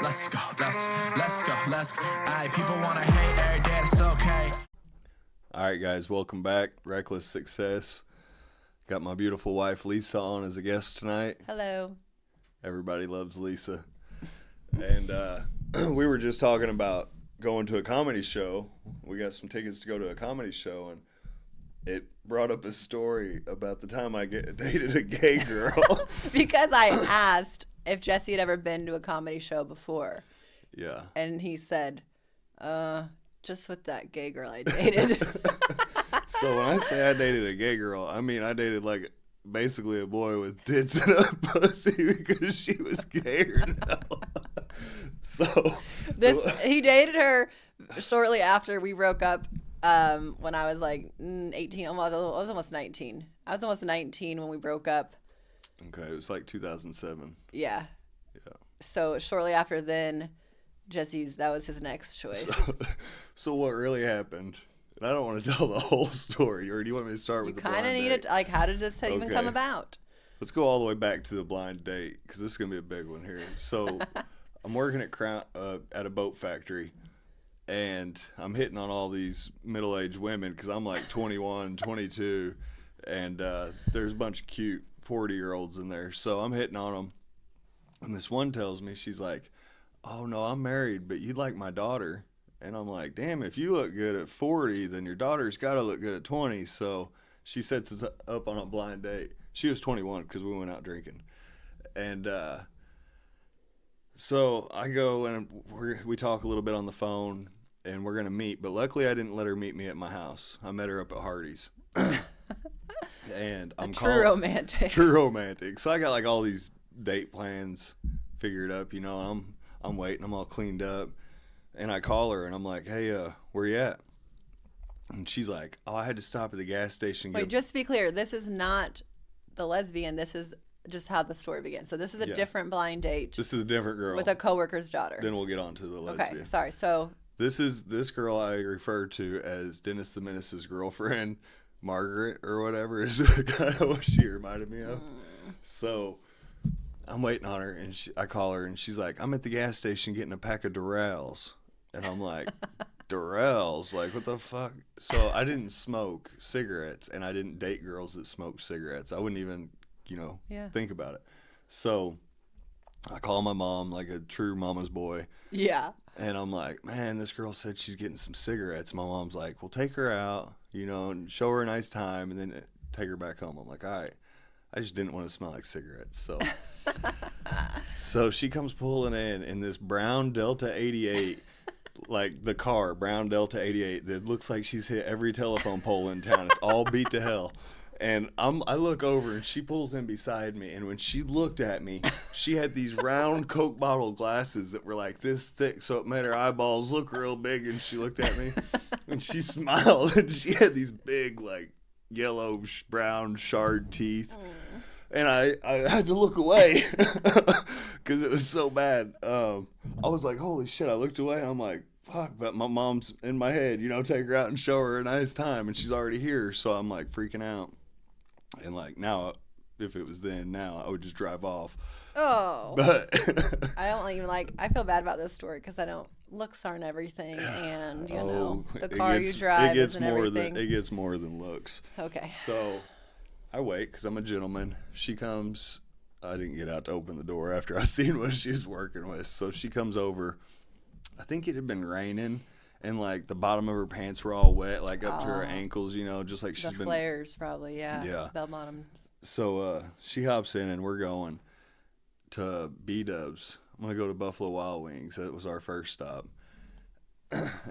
Let's go, let's go. Alright, people wanna hate every day, it's okay. Alright guys, welcome back. Reckless Success. Got my beautiful wife Lisa on as a guest tonight. Hello. Everybody loves Lisa. And we were just talking about going to a comedy show. We got some tickets to go to a comedy show, and it brought up a story about the time I dated a gay girl. Because I asked if Jesse had ever been to a comedy show before. Yeah. And he said, just with that gay girl I dated. So when I say I dated a gay girl, I mean I dated like basically a boy with tits and a pussy because she was gay or no. So He dated her shortly after we broke up. When I was like 18, I was almost 19. I was almost 19 when we broke up. Okay, it was like 2007. Yeah. Yeah. So shortly after then, that was his next choice. So what really happened? And I don't want to tell the whole story, or do you want me to start with the blind date? You kind of need it. Like, how did this even come about? Let's go all the way back to the blind date, because this is going to be a big one here. So I'm working at a boat factory, and I'm hitting on all these middle-aged women because I'm like 21, 22, and there's a bunch of cute 40-year-olds in there. So I'm hitting on them, and this one tells me, she's like, oh, no, I'm married, but you'd like my daughter. And I'm like, damn, if you look good at 40, then your daughter's got to look good at 20. So she sets us up on a blind date. She was 21 because we went out drinking. And so I go and we talk a little bit on the phone, and we're going to meet. But luckily I didn't let her meet me at my house. I met her up at Hardee's. And I'm True romantic. True romantic. So I got like all these date plans figured up, you know. I'm waiting. I'm all cleaned up. And I call her, and I'm like, hey, where you at? And she's like, oh, I had to stop at the gas station. Wait, just to be clear, this is not the lesbian. This is just how the story begins. So this is a different blind date. This is a different girl. With a coworker's daughter. Then we'll get on to the lesbian. Okay, sorry. So this girl I refer to as Dennis the Menace's girlfriend, Margaret or whatever, is kind of what she reminded me of. So I'm waiting on her, and I call her, and she's like, I'm at the gas station getting a pack of Durrells. And I'm like, Durrells? Like, what the fuck? So I didn't smoke cigarettes, and I didn't date girls that smoked cigarettes. I wouldn't even, think about it. So I call my mom, like a true mama's boy. Yeah. And I'm like, man, this girl said she's getting some cigarettes. My mom's like, well, take her out, and show her a nice time, and then take her back home. I'm like, all right. I just didn't want to smell like cigarettes. So she comes pulling in this brown Delta 88, like the car, brown Delta 88, that looks like she's hit every telephone pole in town. It's all beat to hell. And I look over, and she pulls in beside me. And when she looked at me, she had these round Coke bottle glasses that were like this thick, so it made her eyeballs look real big. And she looked at me, and she smiled, and she had these big, like, yellow, brown, shard teeth. And I had to look away because it was so bad. I was like, holy shit, I looked away, and I'm like, fuck, but my mom's in my head, take her out and show her a nice time, and she's already here, so I'm like freaking out. And like now, if it was then, now I would just drive off. Oh. But I don't even I feel bad about this story because looks aren't everything, and the car you drive isn't everything. It gets more than looks. Okay. So I wait because I'm a gentleman. She comes. I didn't get out to open the door after I seen what she was working with. So she comes over. I think it had been raining, and like the bottom of her pants were all wet, like up to her ankles, just like she's been. The flares probably, yeah. Yeah. Bell bottoms. So she hops in, and we're going to B-Dubs. I'm gonna go to Buffalo Wild Wings. That was our first stop.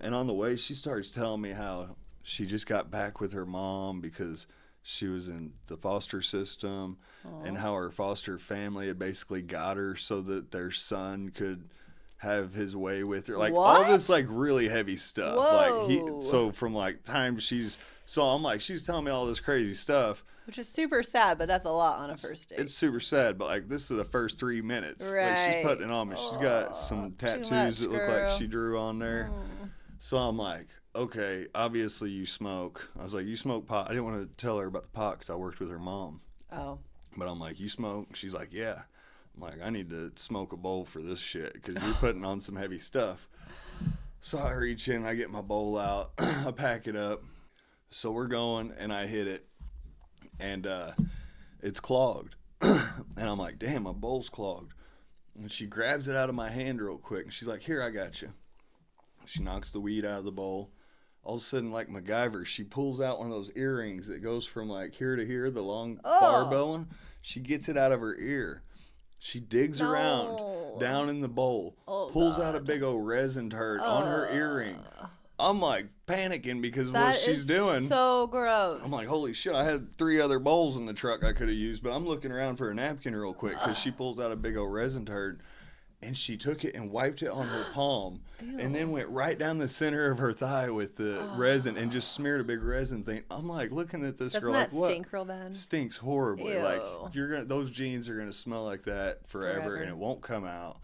And on the way, she starts telling me how she just got back with her mom because she was in the foster system. Aww. And how her foster family had basically got her so that their son could have his way with her. Like what? all this like really heavy stuff. Whoa. So from like time I'm like, she's telling me all this crazy stuff. Which is super sad, but that's a lot on a first date. It's super sad, but like this is the first 3 minutes. Right. Like she's putting it on me. She's got some tattoos that look like she drew on there. So I'm like, okay, obviously you smoke. I was like, you smoke pot? I didn't want to tell her about the pot because I worked with her mom. Oh. But I'm like, you smoke? She's like, yeah. I'm I'm like, I need to smoke a bowl for this shit because you're putting on some heavy stuff. So I reach in, I get my bowl out, I pack it up. So we're going, and I hit it, and it's clogged. And I'm like, damn, my bowl's clogged. And she grabs it out of my hand real quick, and she's like, here, I got you. She knocks the weed out of the bowl. All of a sudden, like MacGyver, she pulls out one of those earrings that goes from like here to here, the long barbell one. She gets it out of her ear. She digs around down in the bowl, pulls out a big old resin turd on her earring. I'm like panicking because of what she's doing. So gross. I'm like, holy shit, I had 3 other bowls in the truck I could have used, but I'm looking around for a napkin real quick because she pulls out a big old resin turd. And she took it and wiped it on her palm. Ew. And then went right down the center of her thigh with the resin and just smeared a big resin thing. I'm like looking at this girl like, what? Doesn't that stink real bad? Stinks horribly. Ew. Like those jeans are gonna smell like that forever and it won't come out.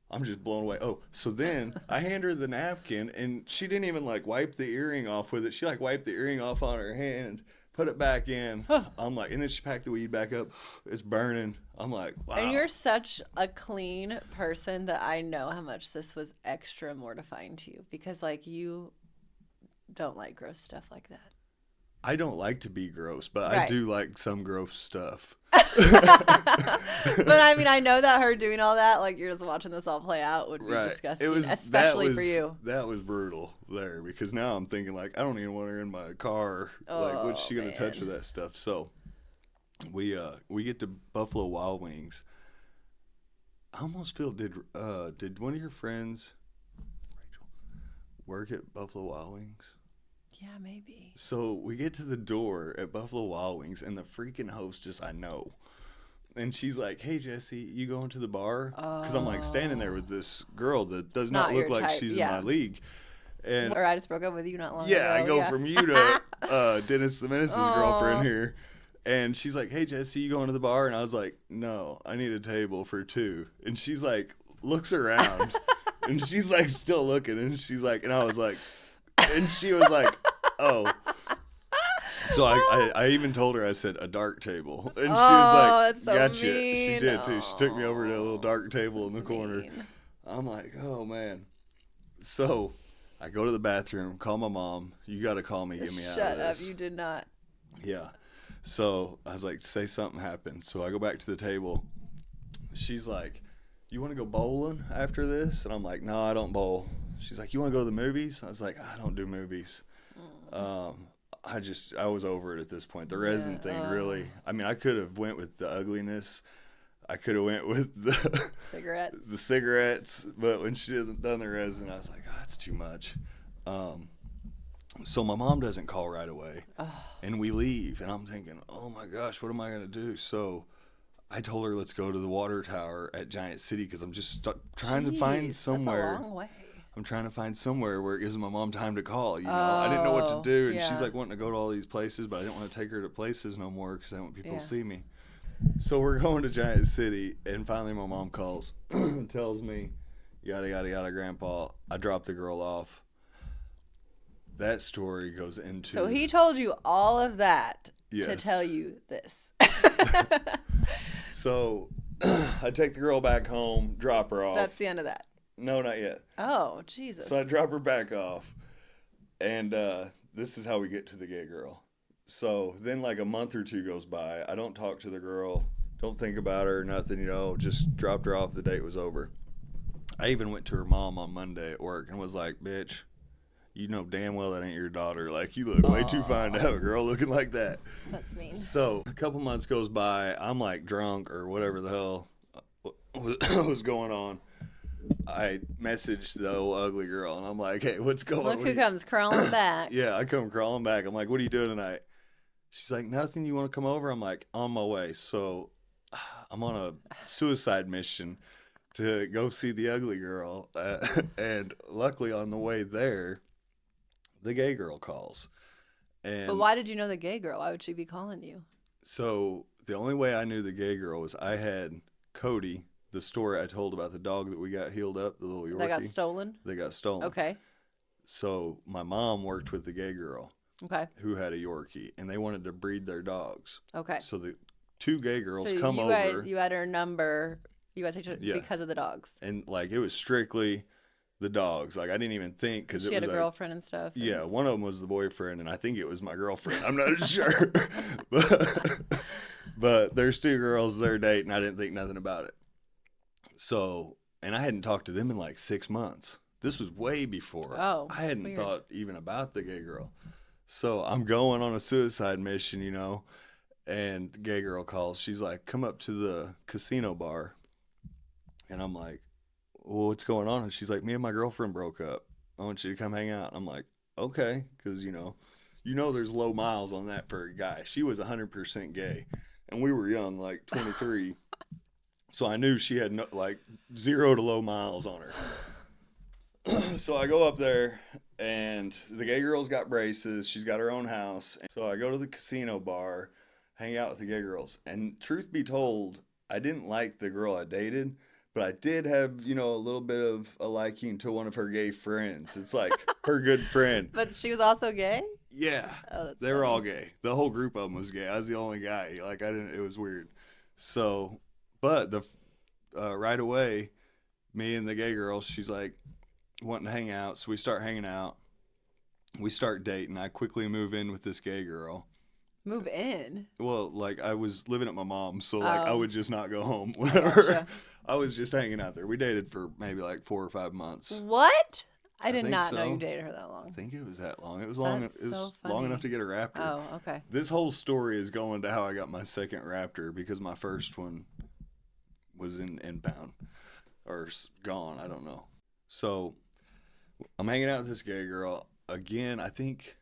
I'm just blown away. Oh, so then I hand her the napkin and she didn't even like wipe the earring off with it. She like wiped the earring off on her hand, put it back in. I'm like, and then she packed the weed back up. It's burning. I'm like, wow. And you're such a clean person that I know how much this was extra mortifying to you because, like, you don't like gross stuff like that. I don't like to be gross, but right. I do like some gross stuff. But I mean, I know that her doing all that, like you're just watching this all play out, would be disgusting, especially for you. That was brutal there because now I'm thinking like I don't even want her in my car. Like, what's she gonna touch with that stuff? So we get to Buffalo Wild Wings. I almost feel did one of your friends, Rachel, work at Buffalo Wild Wings? Yeah, maybe. So we get to the door at Buffalo Wild Wings, and the freaking hostess I know. And she's like, hey, Jesse, you going to the bar? Because I'm like standing there with this girl that does not look like she's in my league. And or I just broke up with you not long ago. Yeah, I go from you to Dennis the Menace's girlfriend here. And she's like, hey, Jesse, you going to the bar? And I was like, no, I need a table for 2. And she's like, looks around. And she's like still looking. And she's like, and I was like, and she was like, oh. So I even told her, I said, a dark table. And she was like, gotcha. Mean. She did too. She took me over to a little dark table in the corner. I'm like, oh, man. So I go to the bathroom, call my mom. You got to call me, get me out of this. Shut up. You did not. Yeah. So I was like, say something happened. So I go back to the table. She's like, you want to go bowling after this? And I'm like, no, I don't bowl. She's like, you want to go to the movies? I was like, I don't do movies. I was over it at this point. The resin thing really, I mean, I could have went with the ugliness. I could have went with the cigarettes. But when she had done the resin, I was like, oh, that's too much. So my mom doesn't call right away. And we leave. And I'm thinking, oh, my gosh, what am I going to do? So I told her, let's go to the water tower at Giant City because I'm just trying to find somewhere. That's a long way. I'm trying to find somewhere where it gives my mom time to call. You know, I didn't know what to do. And she's like wanting to go to all these places, but I didn't want to take her to places no more because I don't want people to see me. So we're going to Giant City. And finally my mom calls and tells me, yada, yada, yada, Grandpa, I dropped the girl off. That story goes into... So he told you all of that to tell you this. So I take the girl back home, drop her off. That's the end of that. No, not yet. Oh, Jesus. So I drop her back off. And this is how we get to the gay girl. So then like a month or 2 goes by. I don't talk to the girl. Don't think about her, nothing, just dropped her off. The date was over. I even went to her mom on Monday at work and was like, bitch, you know damn well that ain't your daughter. Like, you look way too fine to have a girl looking like that. That's mean. So a couple months goes by. I'm like drunk or whatever the hell was going on. I messaged the old ugly girl and I'm like, hey, what's going on? Look who comes crawling back. Yeah, I come crawling back. I'm like, what are you doing tonight? She's like, nothing. You want to come over? I'm like, on my way. So I'm on a suicide mission to go see the ugly girl. And luckily on the way there, the gay girl calls. But why did you know the gay girl? Why would she be calling you? So the only way I knew the gay girl was I had Cody, the story I told about the dog that we got healed up, the little Yorkie. That got stolen? They got stolen. Okay. So my mom worked with the gay girl. Okay. Who had a Yorkie, and they wanted to breed their dogs. Okay. So the 2 gay girls So come you over. guys, you had her number. You guys had Yeah. because of the dogs. And like it was strictly the dogs. Like I didn't even think because She it had was a like, girlfriend and stuff. yeah, one of them was the boyfriend, and I think it was my girlfriend. I'm not sure, but there's 2 girls they're dating. I didn't think nothing about it. So, and I hadn't talked to them in like 6 months. This was way before. Oh, I hadn't weird. thought even about the gay girl. So I'm going on a suicide mission, you know, and the gay girl calls. She's like, "Come up to the casino bar," and I'm like, "Well, what's going on?" And she's like, "Me and my girlfriend broke up. I want you to come hang out." I'm like, "Okay," because you know, there's low miles on that for a guy. She was 100% gay, and we were young, like 23, so I knew she had no, like 0 to low miles on her. So I go up there, and the gay girl's got braces. She's got her own house. So I go to the casino bar, hang out with the gay girls, and truth be told, I didn't like the girl I dated. But I did have, a little bit of a liking to one of her gay friends. It's like her good friend. But she was also gay? Yeah. Oh, that's They were funny. all gay. The whole group of them was gay. I was the only guy. Like, it was weird. So, but right away, me and the gay girl, she's like wanting to hang out. So we start hanging out. We start dating. I quickly move in with this gay girl. Move in? Well, like I was living at my mom's, so like I Oh. would just not go home whenever. Gotcha. I was just hanging out there. We dated for maybe like 4 or 5 months. What? I did think not know so. you dated her that I long. think it was that long. It was long. That's It was so long funny. enough to get a raptor. Oh, okay. This whole story is going to how I got my second raptor because my first one was in inbound or gone. I don't know. So I'm hanging out with this gay girl again. I think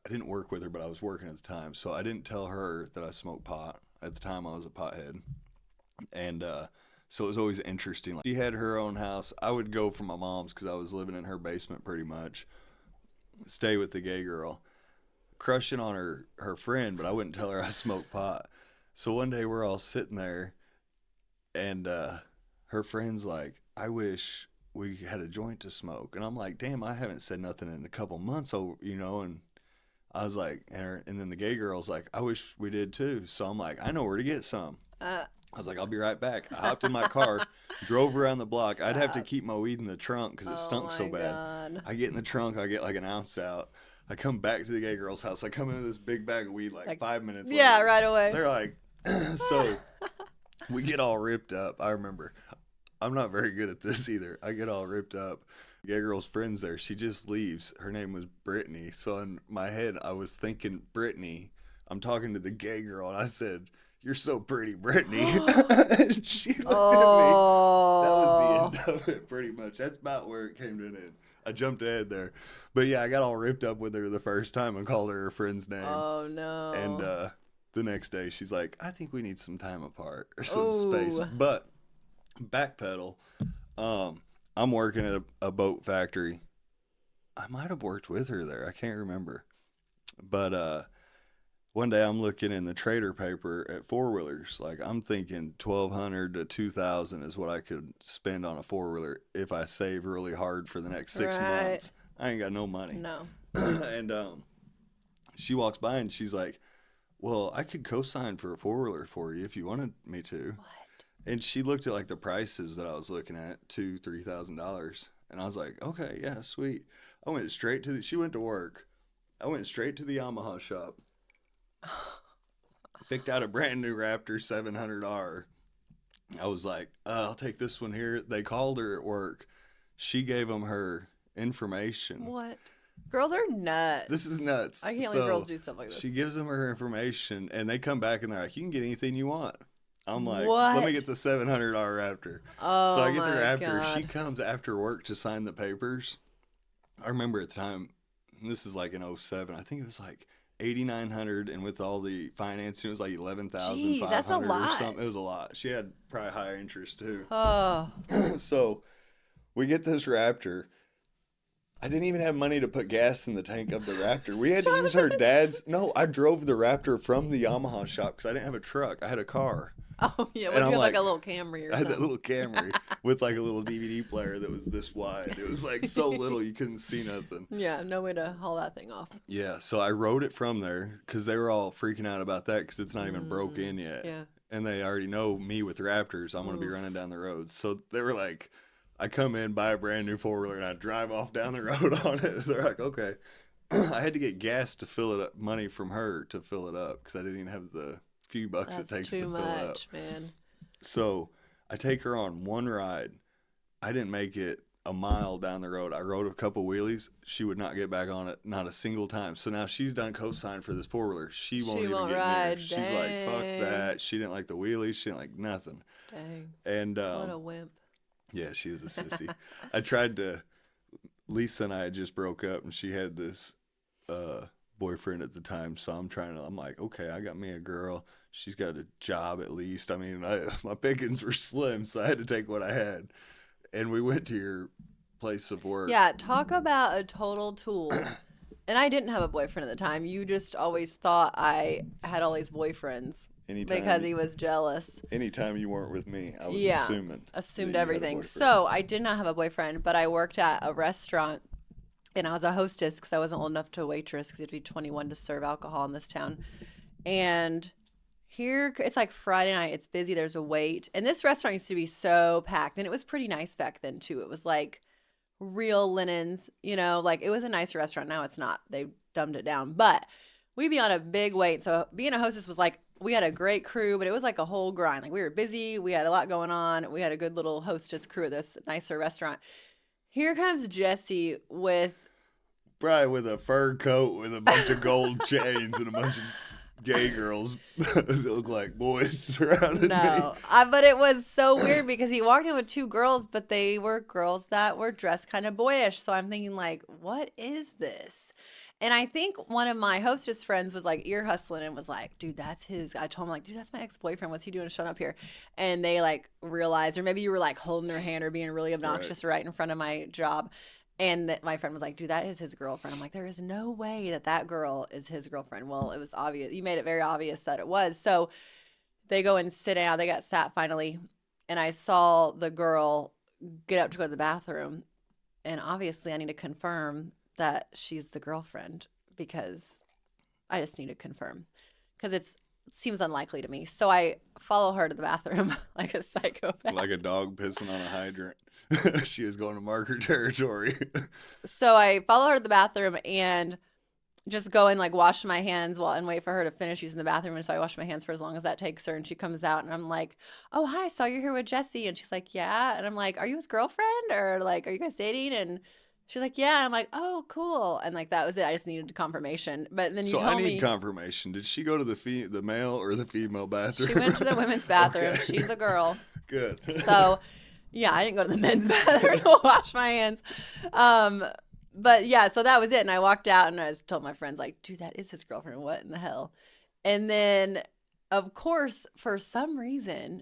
I didn't work with her, but I was working at the time, so I didn't tell her that I smoked pot. At the time, I was a pothead, and so it was always interesting. Like, she had her own house. I would go from my mom's because I was living in her basement pretty much. Stay with the gay girl, crushing on her friend, but I wouldn't tell her I smoked pot. So one day we're all sitting there, and her friend's like, "I wish we had a joint to smoke," and I'm like, "Damn, I haven't said nothing in a couple months, and I was like, and then the gay girl's like, "I wish we did too." So I'm like, "I know where to get some." I was like, "I'll be right back." I hopped in my car, drove around the block. I'd have to Stop. keep my weed in the trunk because it stunk so bad. God. I get in the trunk, I get like an ounce out. I come back to the gay girl's house. I come in with this big bag of weed like 5 minutes later. Yeah, right away. They're like, so we get all ripped up. I remember, I'm not very good at this either. I get all ripped up. Gay girl's friend's there. She just leaves. Her name was Brittany. So in my head, I was thinking, Brittany. I'm talking to the gay girl, and I said, "You're so pretty, Brittany." And she looked at me. That was the end of it, pretty much. That's about where it came to an end. I jumped ahead there. But yeah, I got all ripped up with her the first time and called her friend's name. Oh, no. And the next day, she's like, "I think we need some time apart or some Ooh. space." But backpedal. I'm working at a boat factory. I might have worked with her there. I can't remember. But one day I'm looking in the trader paper at four-wheelers. Like I'm thinking $1,200 to $2,000 is what I could spend on a four-wheeler if I save really hard for the next 6 Right. months. I ain't got no money. No. And she walks by and she's like, "Well, I could co-sign for a four-wheeler for you if you wanted me to." What? And she looked at like the prices that I was looking at, $2,000-$3,000, and I was like, "Okay, yeah, sweet." I went straight to she went to work. I went straight to the Yamaha shop. Picked out a brand new Raptor 700R. I was like, "I'll take this one here." They called her at work. She gave them her information. What? Girls are nuts. This is nuts. I can't So believe girls do stuff like this. She gives them her information, and they come back and they're like, "You can get anything you want." I'm like, What? "Let me get the $700 Raptor." Oh, So I get the my Raptor. God. She comes after work to sign the papers. I remember at the time, and this is like in 07, I think it was like $8,900, and with all the financing, it was like $11,500 Jeez, that's a or lot. something. It was a lot. She had probably high interest too. Oh. So we get this Raptor. I didn't even have money to put gas in the tank of the Raptor. We had to use her dad's. No, I drove the Raptor from the Yamaha shop because I didn't have a truck. I had a car. Oh, yeah. What, And you I'm had like like- a little Camry or I had that something? little Camry with like a little DVD player that was this wide. It was like so little you couldn't see nothing. Yeah, no way to haul that thing off. Yeah, so I rode it from there because they were all freaking out about that because it's not even broke in yet. Yeah. and they already know me with Raptors. I'm going to be running down the road. So they were like, I come in, buy a brand new 4-wheeler, and I drive off down the road on it. They're like, okay. I had to get gas to fill it up, money from her to fill it up because I didn't even have the few bucks it takes to fill it up. That's too much, man. So I take her on one ride. I didn't make it a mile down the road. I rode a couple wheelies. She would not get back on it, not a single time. So now she's done co-sign for this 4-wheeler. She won't even get ride. near. She's like, fuck that. She didn't like the wheelies. She didn't like nothing. Dang. And what a wimp. yeah, she is a sissy. I tried to. Lisa and I had just broke up, and she had this boyfriend at the time. So I'm like, okay, I got me a girl. She's got a job at least. I mean, my pickings were slim, so I had to take what I had. And we went to your place of work. Yeah, talk about a total tool. And I didn't have a boyfriend at the time. You just always thought I had all these boyfriends because he was jealous. Anytime you weren't with me, I was assumed everything. So I did not have a boyfriend, but I worked at a restaurant, and I was a hostess because I wasn't old enough to waitress because you have to be 21 to serve alcohol in this town. And here, it's like Friday night. It's busy. There's a wait. And this restaurant used to be so packed. And it was pretty nice back then, too. It was like real linens, like it was a nice restaurant. Now it's not. They dumbed it down. But we'd be on a big wait. So being a hostess was like, we had a great crew, but it was like a whole grind. Like we were busy. We had a lot going on. We had a good little hostess crew at this nicer restaurant. Here comes Jesse probably with a fur coat with a bunch of gold chains and a bunch of gay girls that look like boys surrounding me. But it was so weird because he walked in with two girls, but they were girls that were dressed kind of boyish. So I'm thinking like, what is this? And I think one of my hostess friends was like ear hustling and was like, dude, that's his. I told him like, dude, that's my ex-boyfriend. What's he doing showing up here? And they like realized, or maybe you were like holding their hand or being really obnoxious right in front of my job. And my friend was like, dude, that is his girlfriend. I'm like, there is no way that girl is his girlfriend. Well, it was obvious. You made it very obvious that it was. So they go and sit down. They got sat finally. And I saw the girl get up to go to the bathroom. And obviously I need to confirm that she's the girlfriend because I just need to confirm because it seems unlikely to me. So I follow her to the bathroom like a psychopath. Like a dog pissing on a hydrant. She was going to mark her territory. So I follow her to the bathroom and just go and like wash my hands and wait for her to finish using the bathroom. And so I wash my hands for as long as that takes her. And she comes out and I'm like, oh, hi, saw you're here with Jesse. And she's like, yeah. And I'm like, are you his girlfriend or like, are you guys dating? And she's like, yeah. And I'm like, oh, cool. And like, that was it. I just needed confirmation. But then you told me. So I need confirmation. Did she go to the male or the female bathroom? She went to the women's bathroom. Okay. She's a girl. Good. So yeah, I didn't go to the men's bathroom to wash my hands. But yeah, so that was it. And I walked out and I just told my friends like, dude, that is his girlfriend. What in the hell? And then of course, for some reason,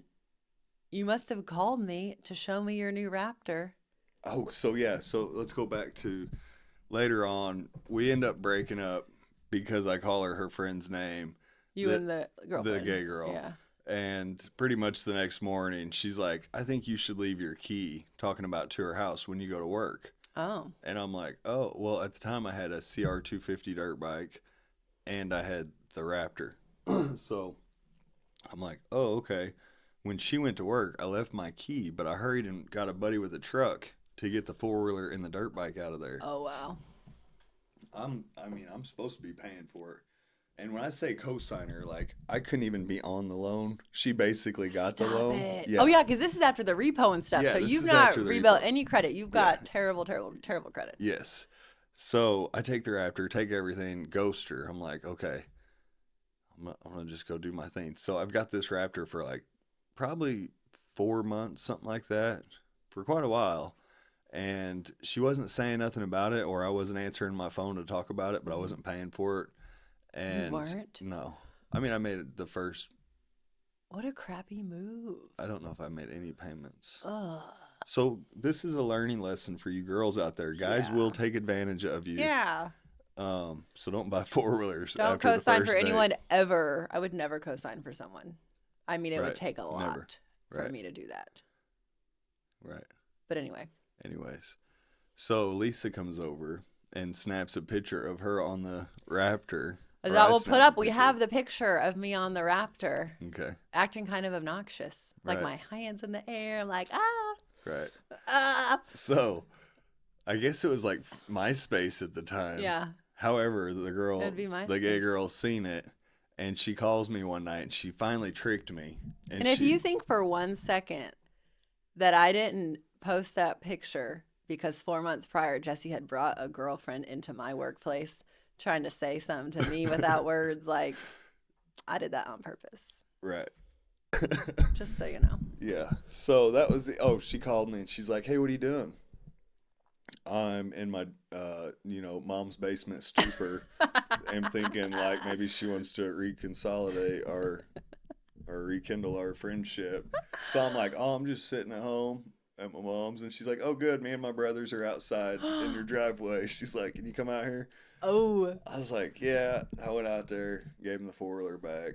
you must have called me to show me your new Raptor. Oh, so yeah. So let's go back to later on. We end up breaking up because I call her friend's name. And the girlfriend. The gay girl. Yeah. And pretty much the next morning, she's like, I think you should leave your key, talking about to her house when you go to work. Oh. And I'm like, oh, well, at the time I had a CR250 dirt bike and I had the Raptor. So I'm like, oh, okay. When she went to work, I left my key, but I hurried and got a buddy with a truck to get the 4-wheeler and the dirt bike out of there. Oh, wow. I'm supposed to be paying for it. And when I say co-signer, like, I couldn't even be on the loan. She basically got the loan. Yeah. Oh, yeah, because this is after the repo and stuff. Yeah, so you've not rebuilt any credit. You've got terrible, terrible, terrible credit. Yes. So I take the Raptor, take everything, ghost her. I'm like, okay, I'm going to just go do my thing. So I've got this Raptor for like probably 4 months, something like that, for quite a while. And she wasn't saying nothing about it, or I wasn't answering my phone to talk about it, but I wasn't paying for it. And you weren't? No. I mean, I made it the first. What a crappy move. I don't know if I made any payments. Ugh. So this is a learning lesson for you girls out there. Guys will take advantage of you. Yeah. So don't buy 4-wheelers. Don't co-sign for anyone ever. I would never co-sign for someone. I mean, it would take a lot for me to do that. Right. But anyway. Anyways. So Lisa comes over and snaps a picture of her on the Raptor. Or That I we'll snapped put up. a We picture. have the picture of me on the Raptor Okay. acting kind of obnoxious. Like Right. my hands in the air. I'm like, Right. ah. So, I guess it was like MySpace at the time. Yeah. However, It'd be the gay MySpace. girl seen it, and she calls me one night, and she finally tricked me. And if you think for 1 second that I didn't post that picture because 4 months prior, Jesse had brought a girlfriend into my workplace trying to say something to me without words, like, I did that on purpose. Right. Just so you know. Yeah. So that was she called me and she's like, "Hey, what are you doing?" I'm in my mom's basement stupor and thinking like maybe she wants to reconsolidate or rekindle our friendship. So I'm like, "Oh, I'm just sitting at home at my mom's." And she's like, "Oh, good. Me and my brothers are outside in your driveway." She's like, "Can you come out here?" Oh. I was like, "Yeah." I went out there, gave him the 4-wheeler back.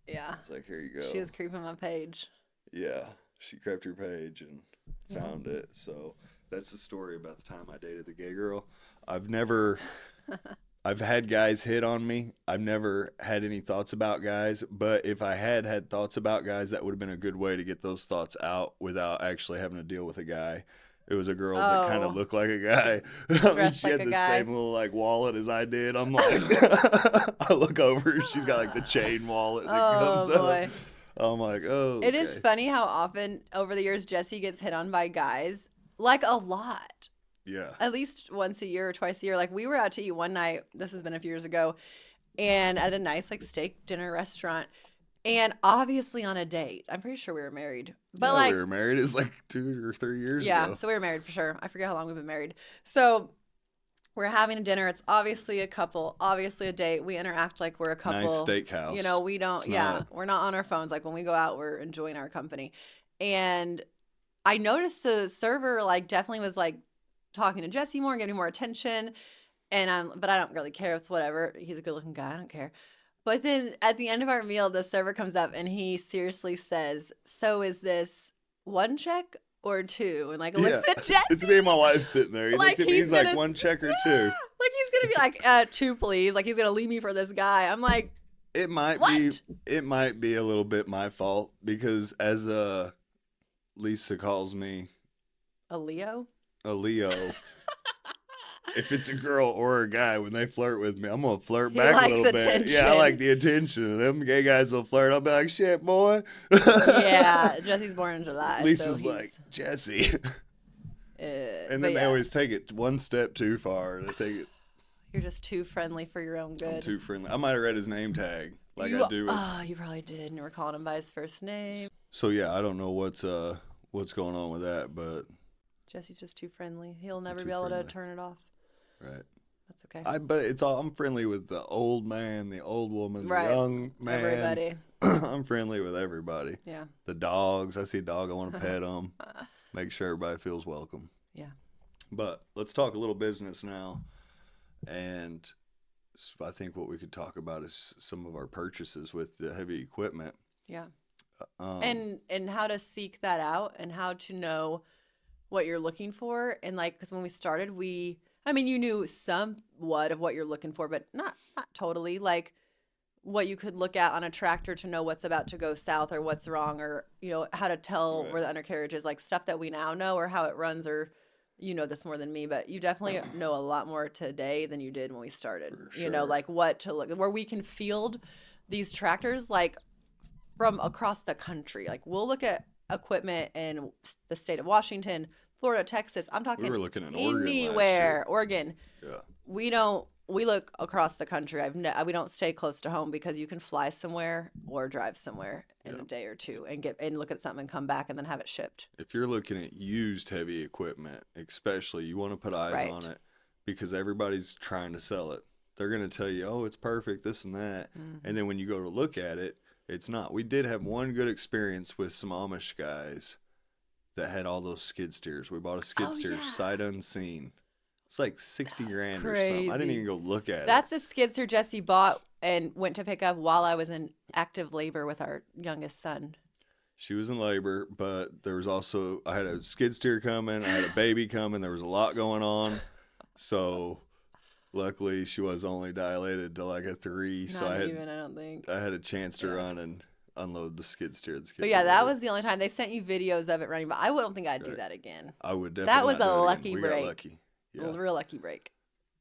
Yeah. I was like, "Here you go." She was creeping my page. Yeah, she crept your page and found it. So that's the story about the time I dated the gay girl. I've had guys hit on me. I've never had any thoughts about guys, but if I had thoughts about guys, that would have been a good way to get those thoughts out without actually having to deal with a guy. It was a girl that kind Oh. of looked like a guy. Dressed She like had a the guy. same little like wallet as I did. I'm like, I look over, and she's got like the chain wallet that comes boy. up. I'm like, oh. It is funny how often over the years Jesse gets hit on by guys. Like a lot. Yeah. At least once a year or twice a year. Like we were out to eat one night, this has been a few years ago, and at a nice like steak dinner restaurant. And obviously on a date. I'm pretty sure we were married. But No, like we were married. It's like 2 or 3 years yeah, ago. so we were married for sure. I forget how long we've been married. So we're having a dinner. It's obviously a couple, obviously a date. We interact like we're a couple. Nice steakhouse. You know, we don't, It's yeah, not- we're not on our phones. Like when we go out, we're enjoying our company. And I noticed the server like definitely was like talking to Jesse more, giving more attention. But I don't really care. It's whatever. He's a good looking guy. I don't care. But then at the end of our meal, the server comes up and he seriously says, "So is this one check or two?" And like looks at Jesse. It's me and my wife sitting there. He Like, looked at me. he's He's like, gonna "1 check or 2?" Like he's gonna be like, two, please. Like he's gonna leave me for this guy. I'm like, It might be a little bit my fault because as Lisa calls me a Leo? a Leo. If it's a girl or a guy, when they flirt with me, I'm gonna flirt He back a likes little bit. attention. Yeah, I like the attention. Them gay guys will flirt. I'll be like, "Shit, boy." Yeah, Jesse's born in July. Lisa's so like, "Jesse." And but then they yeah, always take it one step too far. They take it you're just too friendly for your own good. too friendly. I might have read his name tag like You- I do. Oh, you probably did. And you were calling him by his first name. So yeah, I don't know what's going on with that, but Jesse's just too friendly. He'll never Too be able to friendly. turn it off. right. That's okay. But it's all I'm friendly with the old man, the old woman, Right. the young man. Everybody. I'm friendly with everybody. Yeah. The dogs. I see a dog, I want to pet them. Make sure everybody feels welcome. Yeah. But let's talk a little business now. And I think what we could talk about is some of our purchases with the heavy equipment. Yeah. Um, And how to seek that out and how to know what you're looking for. And like, because when we started, you knew somewhat of what you're looking for, but not totally. Like what you could look at on a tractor to know what's about to go south or what's wrong, or how to tell Right. where the undercarriage is, like stuff that we now know, or how it runs, or you know this more than me, but you definitely know a lot more today than you did when we started. For You know, sure. like what to look, where we can field these tractors like from across the country. Like we'll look at equipment in the state of Washington, Florida, Texas. I'm talking We were looking in Oregon last anywhere. year. Oregon. Yeah. We look across the country. We don't stay close to home because you can fly somewhere or drive somewhere in Yeah. a day or two and look at something and come back and then have it shipped. If you're looking at used heavy equipment, especially, you want to put eyes Right. on it because everybody's trying to sell it. They're going to tell you, "Oh, it's perfect, this and that." And then when you go to look at it, it's not. We did have one good experience with some Amish guys that had all those skid steers. We bought a skid steer yeah. sight unseen. It's like 60 grand or crazy. something. I didn't even go look at That's the skid steer Jesse bought and went to pick up while I was in active labor with our youngest son. She was in labor, but there was also, I had a skid steer coming, I had a baby coming, there was a lot going on. So Luckily, she was only dilated to like a 3, so Not even, I don't think. I had a chance to Yeah. run and unload the skid steer. But yeah, that was the only time they sent you videos of it running. But I don't think I'd do Right. that again. I would definitely. That was not do a it again. lucky We break. got lucky. Yeah. A real lucky break.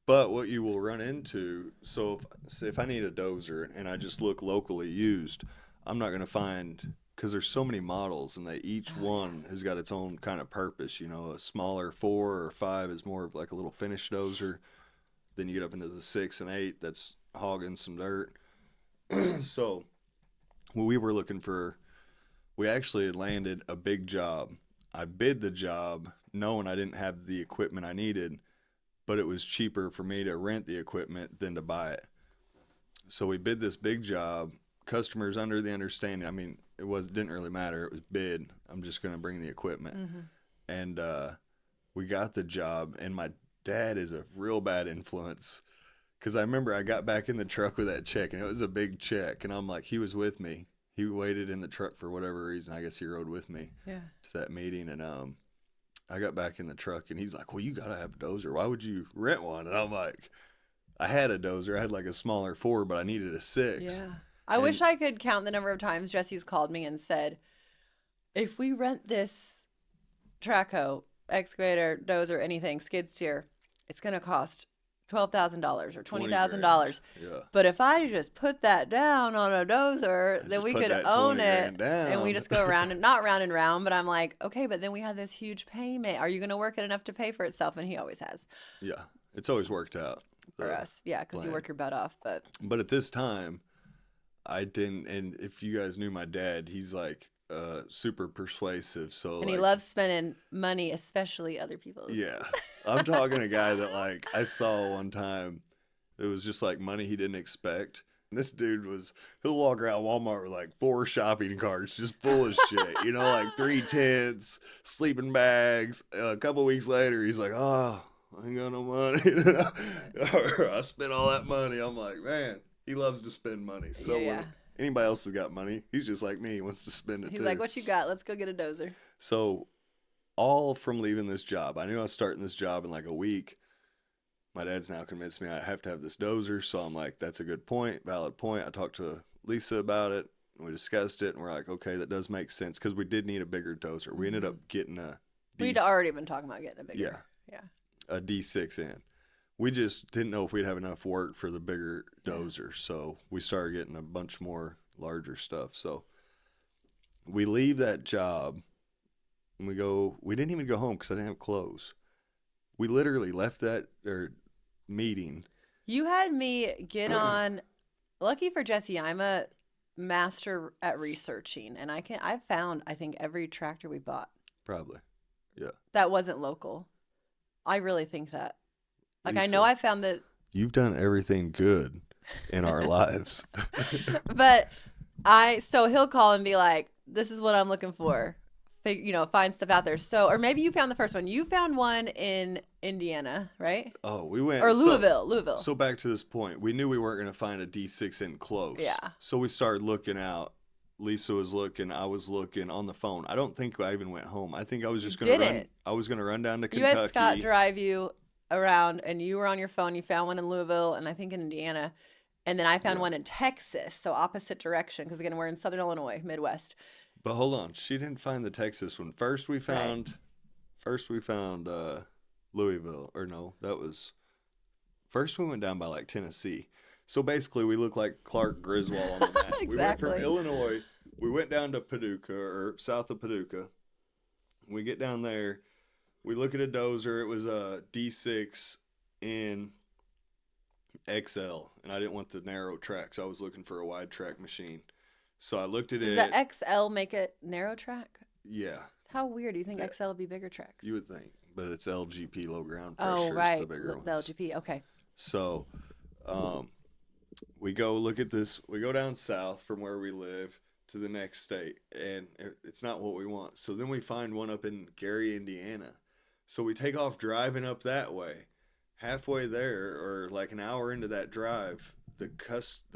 But what you will run into, so if I need a dozer and I just look locally used, I'm not going to find, because there's so many models and each one has got its own kind of purpose. You know, a smaller 4 or 5 is more of like a little finish dozer. Then you get up into the 6 and 8 that's hogging some dirt. So when we were looking for, we actually had landed a big job. I bid the job knowing I didn't have the equipment I needed, but it was cheaper for me to rent the equipment than to buy it. So we bid this big job. Customers under the understanding, I mean, didn't really matter. It was bid. I'm just going to bring the equipment. Mm-hmm. And we got the job, and my dad is a real bad influence. Because I remember I got back in the truck with that check, and it was a big check. And I'm like, he was with me. He waited in the truck for whatever reason. I guess he rode with me to that meeting. And I got back in the truck, and he's like, well, you got to have a dozer. Why would you rent one? And I'm like, I had a dozer. I had like a smaller 4, but I needed a 6. Yeah. I wish I could count the number of times Jesse's called me and said, if we rent this track hoe, excavator, dozer, anything, skid steer, it's going to cost $12,000 or $20,000. Yeah. But if I just put that down on a dozer, then we could own it. And we just go around and not round and round. But I'm like, okay, but then we have this huge payment. Are you going to work it enough to pay for itself? And he always has. Yeah. It's always worked out. For us. Yeah, because you work your butt off. But at this time, I didn't. And if you guys knew my dad, he's like super persuasive. So and he loves spending money, especially other people's. Yeah. I'm talking a guy that like I saw one time. It was just like money he didn't expect. And this dude he'll walk around Walmart with like 4 shopping carts just full of shit. You know, like 3 tents, sleeping bags. A couple weeks later, he's like, oh, I ain't got no money. I spent all that money. I'm like, man, he loves to spend money. So when anybody else has got money, he's just like me. He wants to spend it too. He's like, what you got? Let's go get a dozer. So all from leaving this job, I knew I was starting this job in like a week. My dad's now convinced me I have to have this dozer. So I'm like, that's a good point, valid point. I talked to Lisa about it. And we discussed it. And we're like, okay, that does make sense. Because we did need a bigger dozer. We ended up getting We'd already been talking about getting a bigger. Yeah. A D6 in. We just didn't know if we'd have enough work for the bigger dozer. So we started getting a bunch more larger stuff. So we leave that job and we didn't even go home because I didn't have clothes. We literally left that meeting. You had me get on, lucky for Jesse, I'm a master at researching. And I've found, I think, every tractor we bought. Probably. Yeah. That wasn't local. I really think that. Like, Lisa, I know I found that. You've done everything good in our lives. But so he'll call and be like, this is what I'm looking for. Find stuff out there. So, or maybe you found the first one. You found one in Indiana, right? Oh, we went. Or Louisville. So back to this point, we knew we weren't going to find a D6 in close. Yeah. So we started looking out. Lisa was looking. I was looking on the phone. I don't think I even went home. I think I was just going to run. I was going to run down to Kentucky. You had Scott drive you around, and you were on your phone. You found one in Louisville, and I think in Indiana, and then I found one in Texas. So opposite direction, because again, we're in Southern Illinois, Midwest. But hold on, she didn't find the Texas one. First we found Louisville, or no, that was first we went down by like Tennessee. So basically, we look like Clark Griswold on the map. Exactly. We went from Illinois. We went down to Paducah, or south of Paducah. We get down there. We look at a dozer. It was a D6 in XL, and I didn't want the narrow track, so I was looking for a wide track machine. So I looked at it. Does the XL make it narrow track? Yeah. How weird. Do you think XL would be bigger tracks? You would think, but it's LGP, low ground pressure. Oh, right. The bigger the ones. LGP, okay. So we go look at this. We go down south from where we live to the next state, and it's not what we want. So then we find one up in Gary, Indiana. So we take off driving up that way. Halfway there, or like an hour into that drive, the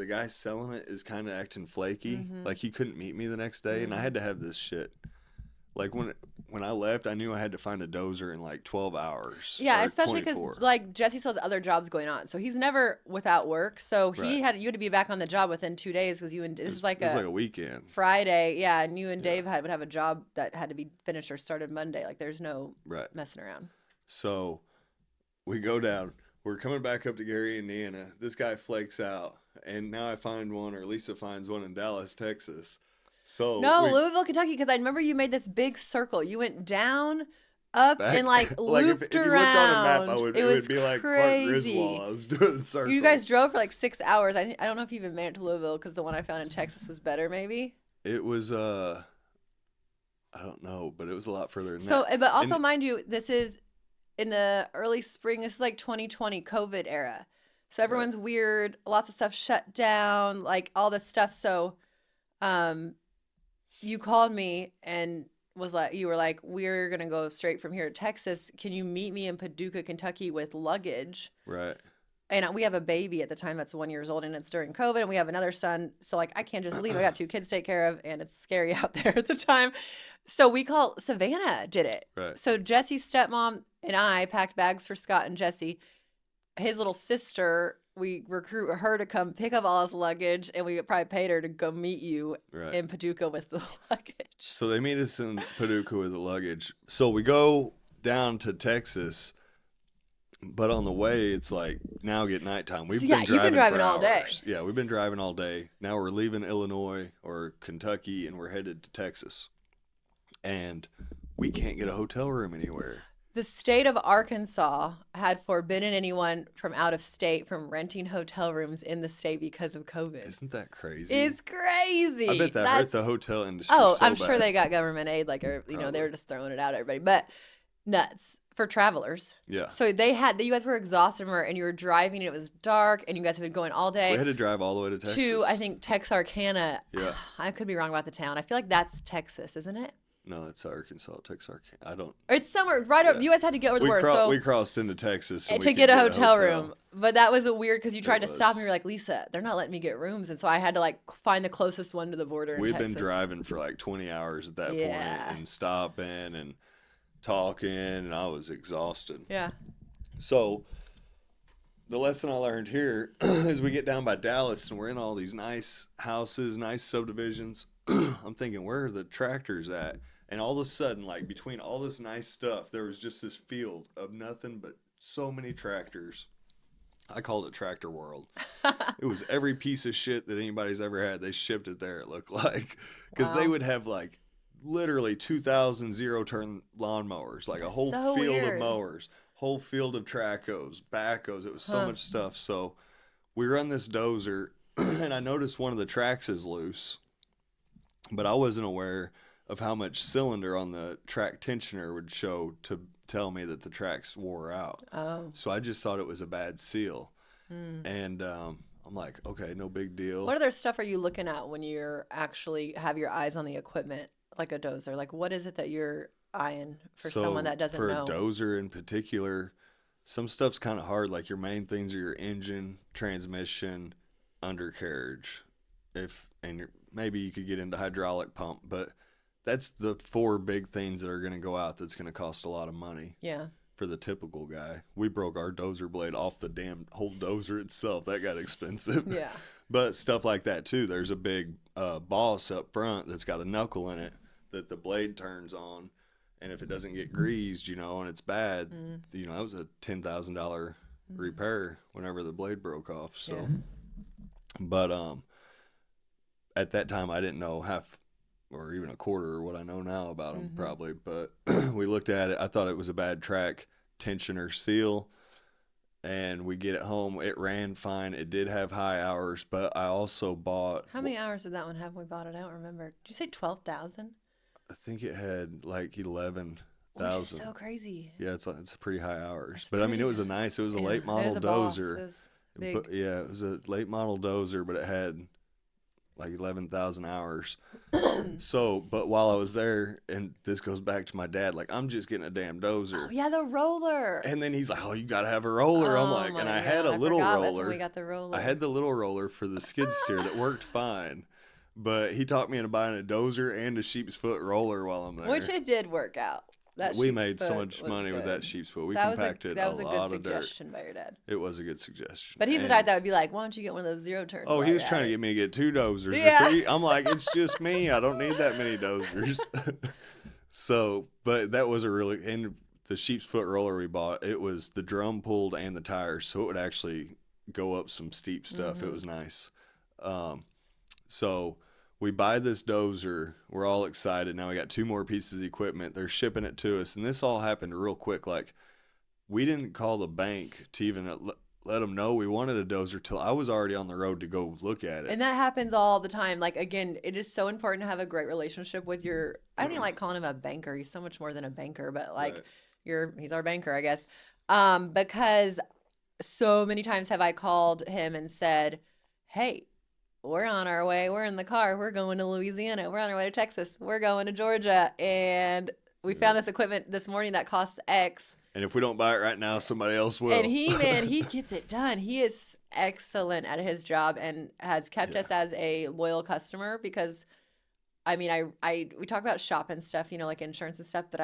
guy selling it is kind of acting flaky. Mm-hmm. Like he couldn't meet me the next day, and I had to have this shit. Like when when I left, I knew I had to find a dozer in like 12 hours. Yeah, or especially 24. because like Jesse still has other jobs going on, so he's never without work. So Right. you had to be back on the job within 2 days because this is like it was a like a weekend. Friday, yeah, and you and Yeah. Dave would have a job that had to be finished or started Monday. Like there's no Right. messing around. So we go down. We're coming back up to Gary, Indiana. This guy flakes out, and now I find one, or Lisa finds one in Dallas, Texas. So No, Louisville, Kentucky, because I remember you made this big circle. You went down, up, back, and like looped if you around. looked on a map, it was would be like crazy. Clark Griswold. I was doing circles. You guys drove for like 6 hours. I don't know if you even made it to Louisville because the one I found in Texas was better, maybe. It was I don't know, but it was a lot further than So, that. but also, mind you, this is in the early spring. This is like 2020 COVID era. So everyone's weird. Lots of stuff shut down, like all this stuff. So, you called me and you were like, we're going to go straight from here to Texas. Can you meet me in Paducah, Kentucky with luggage? Right. And we have a baby at the time that's 1 year old, and it's during COVID, and we have another son. So like, I can't just leave. I got 2 kids to take care of, and it's scary out there at the time. So Savannah did it. Right. So Jesse's stepmom and I packed bags for Scott and Jesse. His little sister, we recruit her to come pick up all his luggage, and we probably paid her to go meet you Right. in Paducah with the luggage. So they meet us in Paducah with the luggage. So we go down to Texas, but on the way, it's like now get nighttime. We've you've been driving for all day. hours. Yeah, we've been driving all day. Now we're leaving Illinois or Kentucky, and we're headed to Texas. And we can't get a hotel room anywhere. The state of Arkansas had forbidden anyone from out of state from renting hotel rooms in the state because of COVID. Isn't that crazy? It's crazy. I bet that hurt the hotel industry. Oh, so I'm sure bad. they got government aid, they were just throwing it out at everybody. But nuts for travelers. Yeah. So you guys were exhausted and you were driving and it was dark and you guys have been going all day. We had to drive all the way to Texas. To, I think, Texarkana. Yeah. I could be wrong about the town. I feel like that's Texas, isn't it? No, it's Arkansas, Texarkana. I don't. Or it's somewhere right over. You guys had to get over the border. We crossed into Texas and to we get could a hotel room. But that was a weird because you tried to was. stop me. You were like, Lisa, they're not letting me get rooms. And so I had to like find the closest one to the border in We'd Texas. been driving for like 20 hours at that point and stopping and talking, and I was exhausted. Yeah. So the lesson I learned here is we get down by Dallas and we're in all these nice houses, nice subdivisions. I'm thinking, where are the tractors at? And all of a sudden, like between all this nice stuff, there was just this field of nothing but so many tractors. I called it Tractor World. It was every piece of shit that anybody's ever had. They shipped it there, it looked like. Because they would have like literally 2,000 zero-turn lawnmowers, like a whole field of mowers, whole field of Tracos, backhoes. It was so much stuff. So we run this dozer, and I noticed one of the tracks is loose, but I wasn't aware of how much cylinder on the track tensioner would show to tell me that the tracks wore out. Oh. So I just thought it was a bad seal. And I'm like, okay, no big deal. What other stuff are you looking at when you're actually have your eyes on the equipment, like a dozer? Like, what is it that you're eyeing for someone that doesn't know? For a dozer in particular, some stuff's kind of hard. Like your main things are your engine, transmission, undercarriage. Maybe you could get into hydraulic pump, but that's the 4 big things that are going to go out that's going to cost a lot of money. Yeah. For the typical guy. We broke our dozer blade off the damn whole dozer itself. That got expensive. Yeah. But stuff like that too. There's a big boss up front that's got a knuckle in it that the blade turns on. And if it doesn't get greased, and it's bad, that was a $10,000 repair whenever the blade broke off. So, Yeah. But at that time I didn't know half or even a quarter of what I know now about them probably. But we looked at it. I thought it was a bad track tensioner seal. And we get it home. It ran fine. It did have high hours, but I also bought. How many hours did that one have when we bought it? I don't remember. Did you say 12,000? I think it had like 11,000. Which is so crazy. Yeah, it's pretty high hours. But I mean, it was a late model dozer. Big. It was a late model dozer, but it had like 11,000 hours. So, but while I was there, and this goes back to my dad, like, I'm just getting a damn dozer. Oh, yeah, the roller. And then he's like, oh, you got to have a roller. I'm like, and I had a little roller. We got the roller. I had the little roller for the skid steer that worked fine. But he talked me into buying a dozer and a sheep's foot roller while I'm there. Which it did work out. That we sheep's made so foot much was money with good. that sheep's foot. We That compacted was a a lot good of dirt. suggestion by your dad. It was a good suggestion. But he's the type that would be like, why don't you get one of those zero turns? Oh, while he was you're trying at to it? get me to get 2 dozers Yeah. or 3. I'm like, it's just me. I don't need that many dozers. So, but that was a really, and the sheep's foot roller we bought, it was the drum pulled and the tires. So it would actually go up some steep stuff. It was nice. So we buy this dozer. We're all excited. Now we got 2 more pieces of equipment. They're shipping it to us. And this all happened real quick. Like, we didn't call the bank to even let them know we wanted a dozer till I was already on the road to go look at it. And that happens all the time. Like, again, it is so important to have a great relationship with your, I don't even like calling him a banker. He's so much more than a banker, but like he's our banker, I guess. Because so many times have I called him and said, hey, we're on our way. We're in the car. We're going to Louisiana. We're on our way to Texas. We're going to Georgia. And we found this equipment this morning that costs X. And if we don't buy it right now, somebody else will. And he gets it done. He is excellent at his job and has kept us as a loyal customer because, I mean, we talk about shop and stuff, like insurance and stuff, but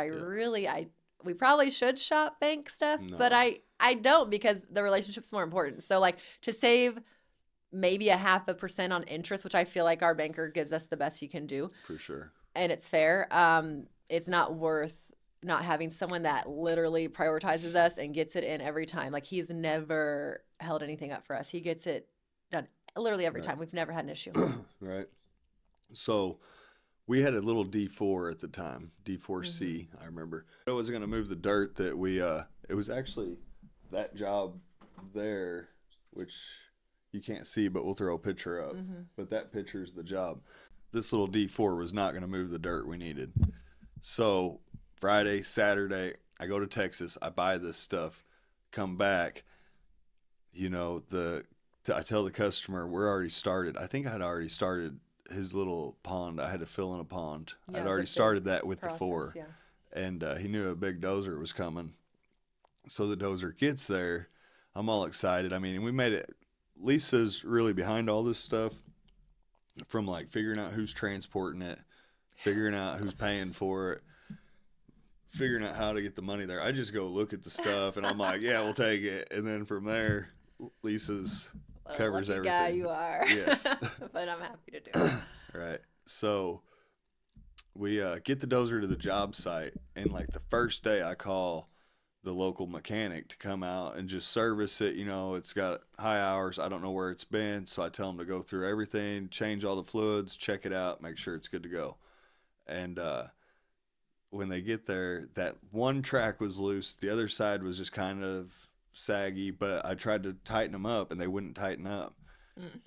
we probably should shop bank stuff, but I don't because the relationship's more important. So like to save maybe 0.5% on interest, which I feel like our banker gives us the best he can do. For sure. And it's fair. It's not worth not having someone that literally prioritizes us and gets it in every time. Like he's never held anything up for us. He gets it done literally every time. We've never had an issue. Right. So we had a little D4 at the time, D4C, I remember. I wasn't going to move the dirt that it was actually that job there, which you can't see, but we'll throw a picture up. But that picture's the job. This little D4 was not going to move the dirt we needed. So Friday, Saturday, I go to Texas. I buy this stuff, come back. I tell the customer, we're already started. I think I had already started his little pond. I had to fill in a pond. Yeah, I'd already started that with process, the 4. yeah. And he knew a big dozer was coming. So the dozer gets there. I'm all excited. I mean, we made it. Lisa's really behind all this stuff, from like figuring out who's transporting it, figuring out who's paying for it, figuring out how to get the money there. I just go look at the stuff and I'm like, yeah, we'll take it. And then from there, Lisa's covers Lucky everything. guy you are. Yes. But I'm happy to do it. Right. So we get the dozer to the job site, and like the first day I call the local mechanic to come out and just service it. It's got high hours. I don't know where it's been. So I tell him to go through everything, change all the fluids, check it out, make sure it's good to go. And when they get there, that one track was loose. The other side was just kind of saggy, but I tried to tighten them up and they wouldn't tighten up.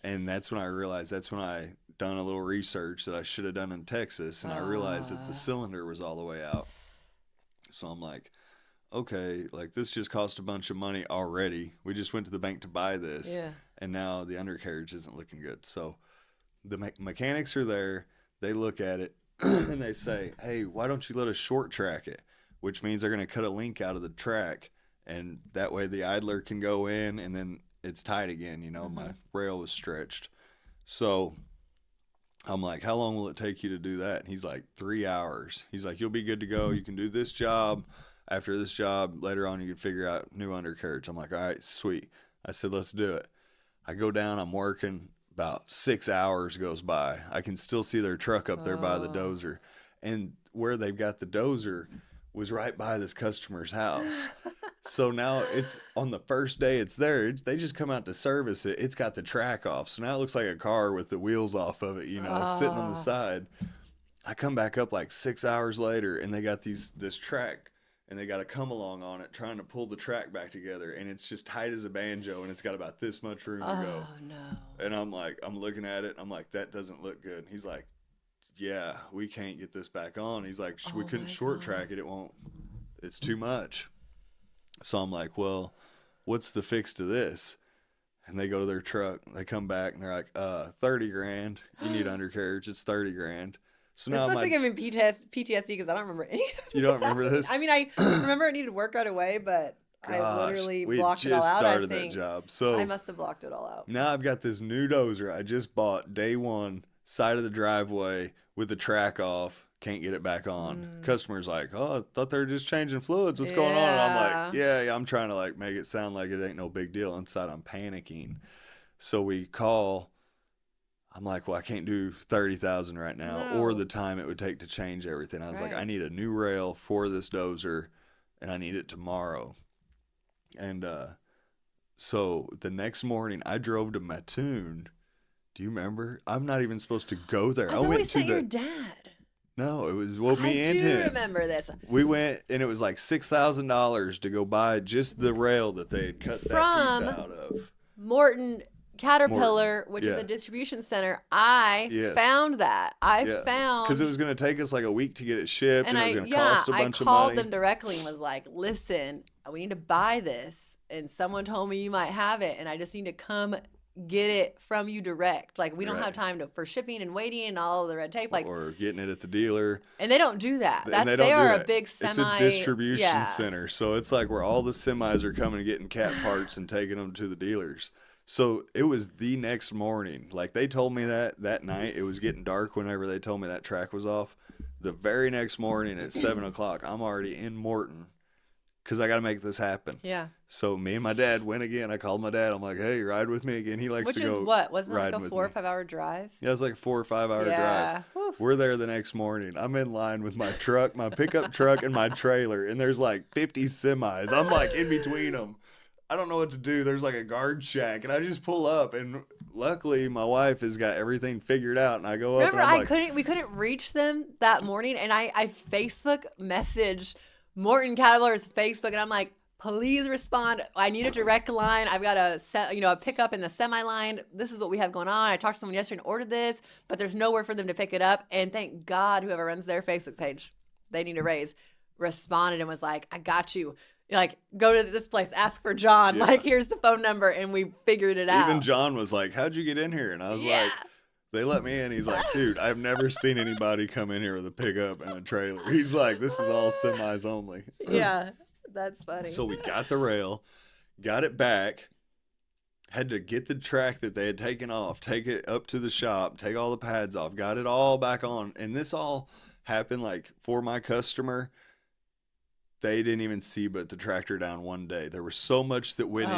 And that's when I realized, that's when I done a little research that I should have done in Texas. And I realized that the cylinder was all the way out. So I'm like, okay, like this just cost a bunch of money already. We just went to the bank to buy this. Yeah. And now the undercarriage isn't looking good. So the mechanics are there. They look at it and they say, hey, why don't you let us short track it? Which means they're going to cut a link out of the track. And that way the idler can go in and then it's tight again. My rail was stretched. So I'm like, how long will it take you to do that? And he's like, 3 hours. He's like, you'll be good to go. You can do this job. After this job, later on, you can figure out new undercarriage. I'm like, all right, sweet. I said, let's do it. I go down, I'm working, about 6 hours goes by. I can still see their truck up there by the dozer. And where they've got the dozer was right by this customer's house. So now it's on the first day it's there, they just come out to service it. It's got the track off. So now it looks like a car with the wheels off of it, sitting on the side. I come back up like 6 hours later and they got this track. And they got a come along on it trying to pull the track back together. And it's just tight as a banjo. And it's got about this much room to go. Oh, no. And I'm looking at it. I'm like, that doesn't look good. And he's like, yeah, we can't get this back on. He's like, we couldn't short track it. It's too much. So I'm like, well, what's the fix to this? And they go to their truck. They come back and they're like, $30,000. You need undercarriage. It's $30,000. So This now must have given me PTSD because I don't remember any of this. You don't remember this? I mean, I remember it needed work right away, but I literally blocked it all out. We just started that job. So I must have blocked it all out. now I've got this new dozer I just bought day one, side of the driveway with the track off. Can't get it back on. Customer's like, oh, I thought they were just changing fluids. What's going on? And I'm like, yeah, I'm trying to like make it sound like it ain't no big deal. Inside, I'm panicking. So we call. I'm like, well, I can't do 30,000 right now, or the time it would take to change everything. I was like, I need a new rail for this dozer, and I need it tomorrow. And so the next morning, I drove to Mattoon. Do you remember? I'm not even supposed to go there. I went to your dad. No, it was me and him. I do him. remember this. We went, and it was like $6,000 to go buy just the rail that they had cut that piece out of. Morton Caterpillar, which is a distribution center. I found that. I found because it was going to take us like a week to get it shipped, and it was going to cost a bunch of money. I money. called them directly and was like, "Listen, we need to buy this," and someone told me you might have it, and I just need to come get it from you direct. Like we don't have time for shipping and waiting and all of the red tape, like or getting it at the dealer. And they don't do that. They are a big semi. It's a distribution center, so it's like where all the semis are coming and getting cat parts and taking them to the dealers. So it was the next morning. Like they told me that night. It was getting dark whenever they told me that track was off. The very next morning at 7:00, I'm already in Morton because I got to make this happen. Yeah. So me and my dad went again. I called my dad. I'm like, hey, ride with me again. He likes to go. Which is what? Wasn't it like a 4 or 5 hour drive? Yeah, it was like a 4 or 5 hour drive. Whew. We're there the next morning. I'm in line with my truck, my pickup truck, and my trailer, and there's like 50 semis. I'm like in between them. I don't know what to do. There's like a guard shack, and I just pull up, and luckily my wife has got everything figured out, and I go up. Remember, and I'm we couldn't reach them that morning, and I Facebook messaged Morton Caterpillar's Facebook, and I'm like, please respond. I need a direct line. I've got a pickup in the semi line. This is what we have going on. I talked to someone yesterday and ordered this, but there's nowhere for them to pick it up. And thank God, whoever runs their Facebook page, they need a raise, responded and was like, I got you. Like, go to this place, ask for John. Yeah. Like, here's the phone number, and we figured it out. Even John was like, how'd you get in here? And I was like, they let me in. He's like, dude, I've never seen anybody come in here with a pickup and a trailer. He's like, this is all semis only. Yeah, that's funny. So we got the rail, got it back, had to get the track that they had taken off, take it up to the shop, take all the pads off, got it all back on. And this all happened like for my customer. They didn't even see but the tractor down one day. There was so much that went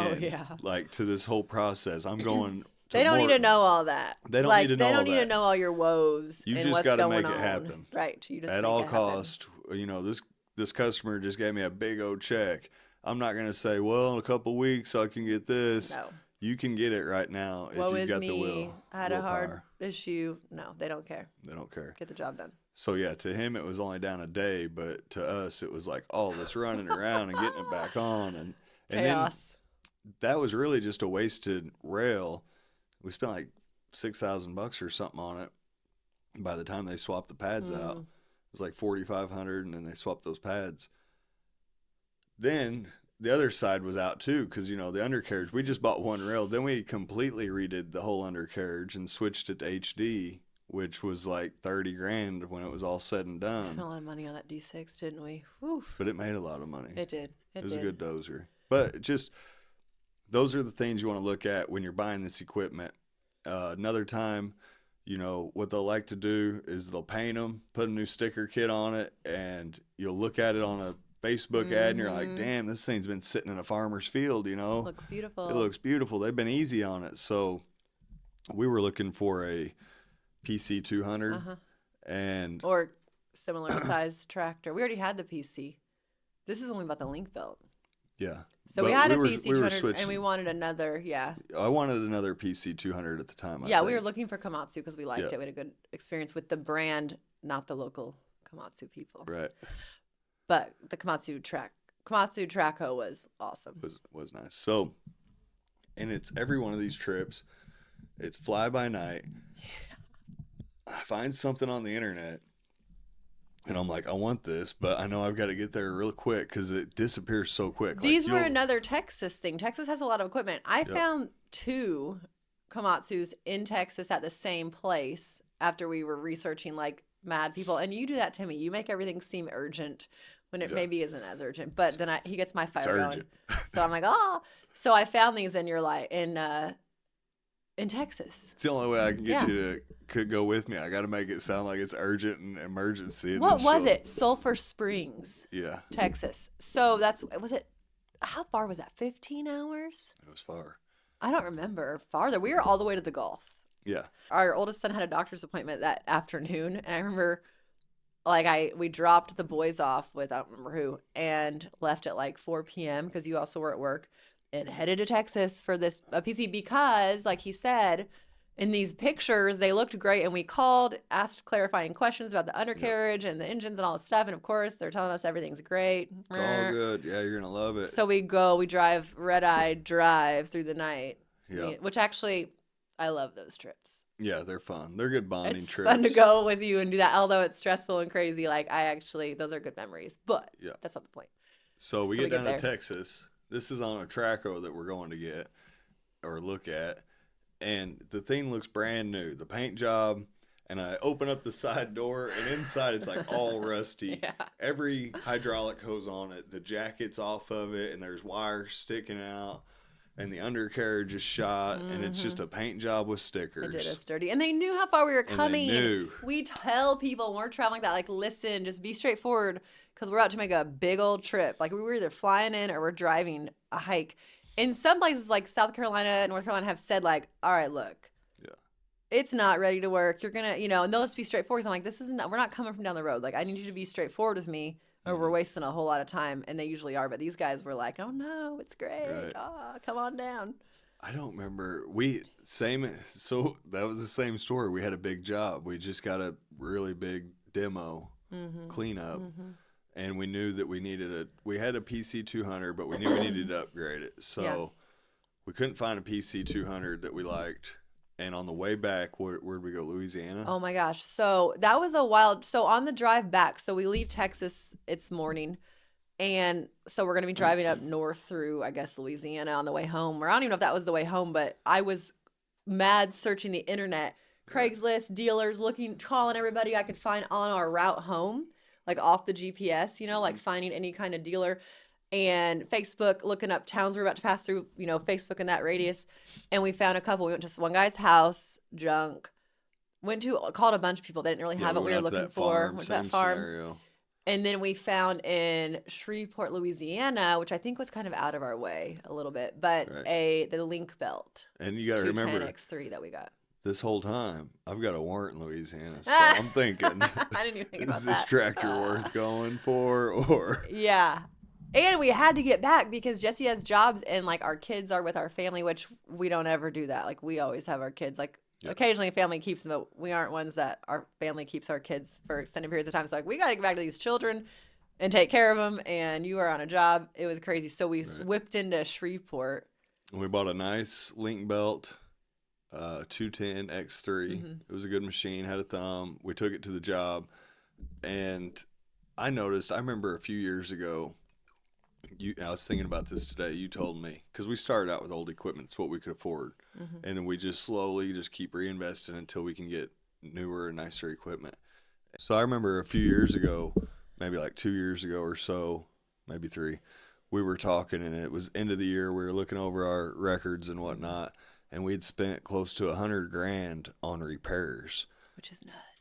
like to this whole process. I'm going. They don't need to know all that. They don't need to know all that. They don't need to know all your woes. You and just got to make it happen. Right. You just at all cost. You know, this customer just gave me a big old check. I'm not going to say, well, in a couple weeks I can get this. No. You can get it right now if you've got the will. I had a hard issue. No, they don't care. They don't care. Get the job done. So, yeah, to him it was only down a day, but to us it was like all this running around and getting it back on. And chaos. Then that was really just a wasted rail. We spent like $6,000 or something on it. By the time they swapped the pads out, it was like $4,500, and then they swapped those pads. Then the other side was out too, because, you know, the undercarriage, we just bought one rail. Then we completely redid the whole undercarriage and switched it to HD, which was like $30,000 when it was all said and done. We spent a lot of money on that D6, didn't we? Whew. But it made a lot of money. It did. It was a good dozer. But just those are the things you want to look at when you're buying this equipment. Another time, you know, what they'll like to do is they'll paint them, put a new sticker kit on it, and you'll look at it on a Facebook ad, and you're like, damn, this thing's been sitting in a farmer's field, you know? It looks beautiful. It looks beautiful. They've been easy on it. So we were looking for a PC 200 and or similar size tractor. We already had the PC. This is only about the link belt. Yeah. So we had a PC 200 and we wanted another, I wanted another PC 200 at the time. We were looking for Komatsu because we liked it. We had a good experience with the brand, not the local Komatsu people. Right. But the Komatsu Traco was awesome. Was nice. So, and it's every one of these trips, it's fly by night. I find something on the internet, and I'm like, I want this, but I know I've got to get there real quick because it disappears so quick. These were another Texas thing. Texas has a lot of equipment. I found 2 Komatsus in Texas at the same place after we were researching like mad people. And you do that to me. You make everything seem urgent when it maybe isn't as urgent. But then he gets my fire going. So I'm like, oh. So I found these, and you're like, and in Texas. It's the only way I can get Yeah. you to could go with me. I got to make it sound like it's urgent and emergency. And What then was she'll- it? Sulphur Springs, Yeah, Texas. So was it, how far was that? 15 hours? it was far. I don't remember. Farther. We were all the way to the Gulf. Yeah, Our oldest son had a doctor's appointment that afternoon, and I remember like we dropped the boys off with I don't remember who and left at like 4 p.m. because you also were at work and headed to Texas for this PC because like he said in these pictures they looked great, and we called, asked clarifying questions about the undercarriage and the engines and all this stuff, and of course they're telling us everything's great. it's all good. Yeah, you're gonna love it. So we drive red-eye drive through the night. Yeah. Which actually I love those trips. Yeah, they're fun. They're good bonding It's trips. fun to go with you and do that, although it's stressful and crazy. Like those are good memories, but Yeah. that's not the point. So we So get down to there. Texas. This is on a Traco that we're going to get or look at, and the thing looks brand new. The paint job, and I open up the side door, and inside it's like all rusty. Yeah. Every hydraulic hose on it, the jacket's off of it, and there's wires sticking out, and the undercarriage is shot, and it's just a paint job with They stickers. did us dirty, and they knew how far we were they coming. knew. We tell people when we're traveling that, like, listen, just be straightforward because we're out to make a big old trip. Like we were either flying in or we're driving a hike. In some places like South Carolina and North Carolina have said like, all right, look. Yeah. It's not ready to work. You're gonna, and they'll just be straightforward. So I'm like, we're not coming from down the road. Like, I need you to be straightforward with me, or we're wasting a whole lot of time. And they usually are. But these guys were like, oh no, it's great. Right. Oh, come on down. I don't remember. So that was the same story. We had a big job. We just got a really big demo cleanup, and we knew that we had a PC 200, but we knew we needed to upgrade it. So Yeah. we couldn't find a PC 200 that we liked. And on the way back, where'd we go? Louisiana? Oh my gosh. So that was a wild. So on the drive back, so we leave Texas, it's morning. And so we're going to be driving up north through, I guess, Louisiana on the way home. Or I don't even know if that was the way home, but I was mad searching the internet, Craigslist, dealers, calling everybody I could find on our route home, like off the GPS, like finding any kind of dealer. And Facebook, looking up towns we're about to pass through, Facebook in that radius. And we found a couple. We went to this one guy's house, junk. Called a bunch of people. They didn't really have what we were looking for. Went to that farm. Scenario. And then we found in Shreveport, Louisiana, which I think was kind of out of our way a little bit, but the link belt. And you got to remember, 210X3 that we got. this whole time, I've got a warrant in Louisiana. So I'm thinking, I didn't even think about is this that. tractor worth going for? Or Yeah. And we had to get back because Jesse has jobs and like our kids are with our family, which we don't ever do that. Like we always have our kids. Like occasionally family keeps them, but we aren't ones that our family keeps our kids for extended periods of time. So like we got to get back to these children and take care of them. And you are on a job. It was crazy. So we whipped into Shreveport. And we bought a nice link belt, 210 X3. It was a good machine, had a thumb. We took it to the job, and I remember a few years ago, I was thinking about this today. You told me, because we started out with old equipment. It's what we could afford. And then we just slowly just keep reinvesting until we can get newer and nicer equipment. So I remember a few years ago, maybe like 2 years ago or so, maybe 3, we were talking, and it was end of the year. We were looking over our records and whatnot, and we'd spent close to $100,000 on repairs,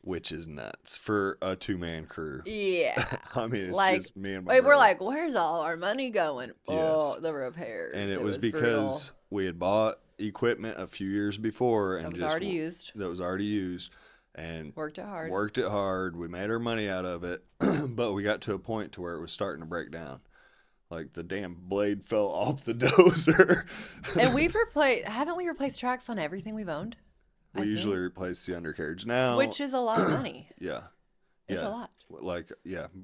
Which is nuts. for a 2-man crew. Yeah. I mean, it's Like, just me and my we're brother. like, where's all our money going? Oh, Yes. the repairs. And it was brutal. because we had bought equipment a few years before and That was just already used. that was already used, and Worked it hard. worked it hard. We made our money out of it, but we got to a point to where it was starting to break down. Like the damn blade fell off the dozer. And haven't we replaced tracks on everything we've owned? We usually replace the undercarriage now. Which is a lot of money. yeah. It's a lot. Like,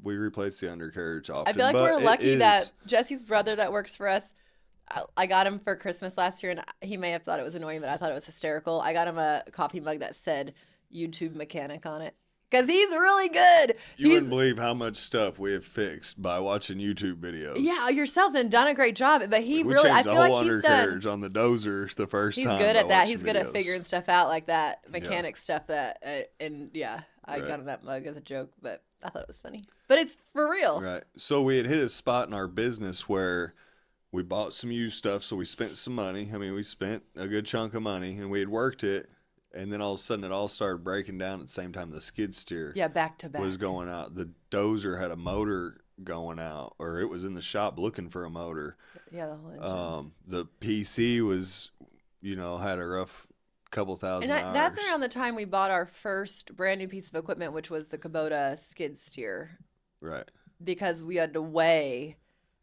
we replace the undercarriage often. I feel like but we're it lucky is- that Jesse's brother that works for us, I got him for Christmas last year, and he may have thought it was annoying, but I thought it was hysterical. I got him a coffee mug that said YouTube mechanic on it because he's really good. You wouldn't believe how much stuff we have fixed by watching YouTube videos. Yeah, yourselves and done a great job. But he We really, I changed feel the whole like he's undercarriage done. on the dozer the first He's time. good by at that. watching He's good at videos. figuring stuff out like that, mechanic stuff that, and yeah, I Right. got him that mug as a joke, but I thought it was funny. But it's for real. Right. So we had hit a spot in our business where we bought some used stuff, so we spent some money. I mean, we spent a good chunk of money, and we had worked it. And then all of a sudden, it all started breaking down at the same time the skid steer Yeah, back to back. was going out. The dozer had a motor going out, or it was in the shop looking for a motor. Yeah, the whole engine. The PC was, had a rough couple thousand hours. That's around the time we bought our first brand new piece of equipment, which was the Kubota skid steer. Right. Because we had to weigh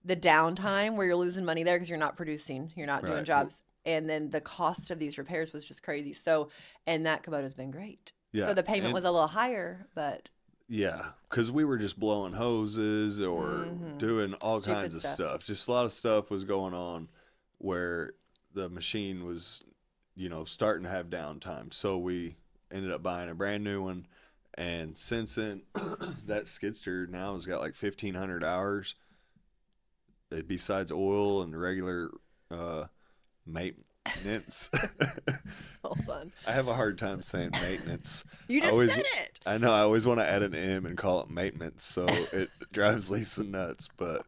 the downtime where you're losing money there because you're not producing, you're not doing Right. jobs. And then the cost of these repairs was just crazy. So, and that Kubota's been great. Yeah. So the payment was a little higher, but Yeah, because we were just blowing hoses or doing all Stupid kinds of stuff. stuff. Just a lot of stuff was going on where the machine was, starting to have downtime. So we ended up buying a brand new one. And since then, that skid steer now has got like 1,500 hours. Besides oil and regular maintenance. hold on. I have a hard time saying maintenance. You just said it. I know. I always want to add an M and call it maintenance, so it drives Lisa nuts. But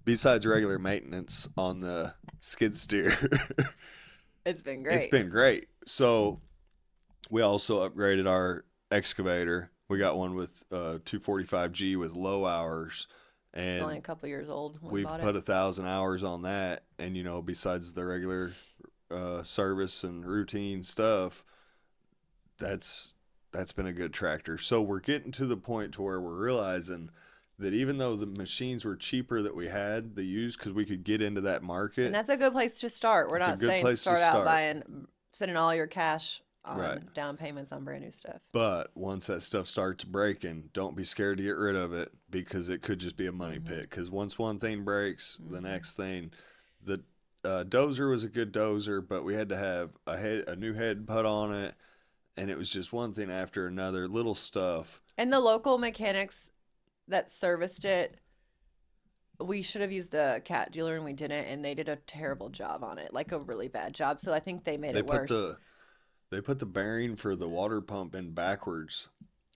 besides regular maintenance on the skid steer, It's been great. it's been great. So we also upgraded our excavator. We got one with 245G with low hours. It's only a And couple years old when we we've bought put it. 1,000 hours on that. And, besides the regular service and routine stuff, that's been a good tractor. So we're getting to the point to where we're realizing that even though the machines were cheaper that we had, the used, because we could get into that market. And that's a good place to start. We're It's a not good saying place to start out start. buying, sending all your cash on Right. down payments on brand new stuff. But once that stuff starts breaking, don't be scared to get rid of it because it could just be a money pit. Because once one thing breaks, the next thing, the dozer was a good dozer, but we had to have a new head put on it, and it was just one thing after another, little stuff. And the local mechanics that serviced it, we should have used the cat dealer and we didn't, and they did a terrible job on it, like a really bad job. So I think they made They it put worse. they put the bearing for the water pump in backwards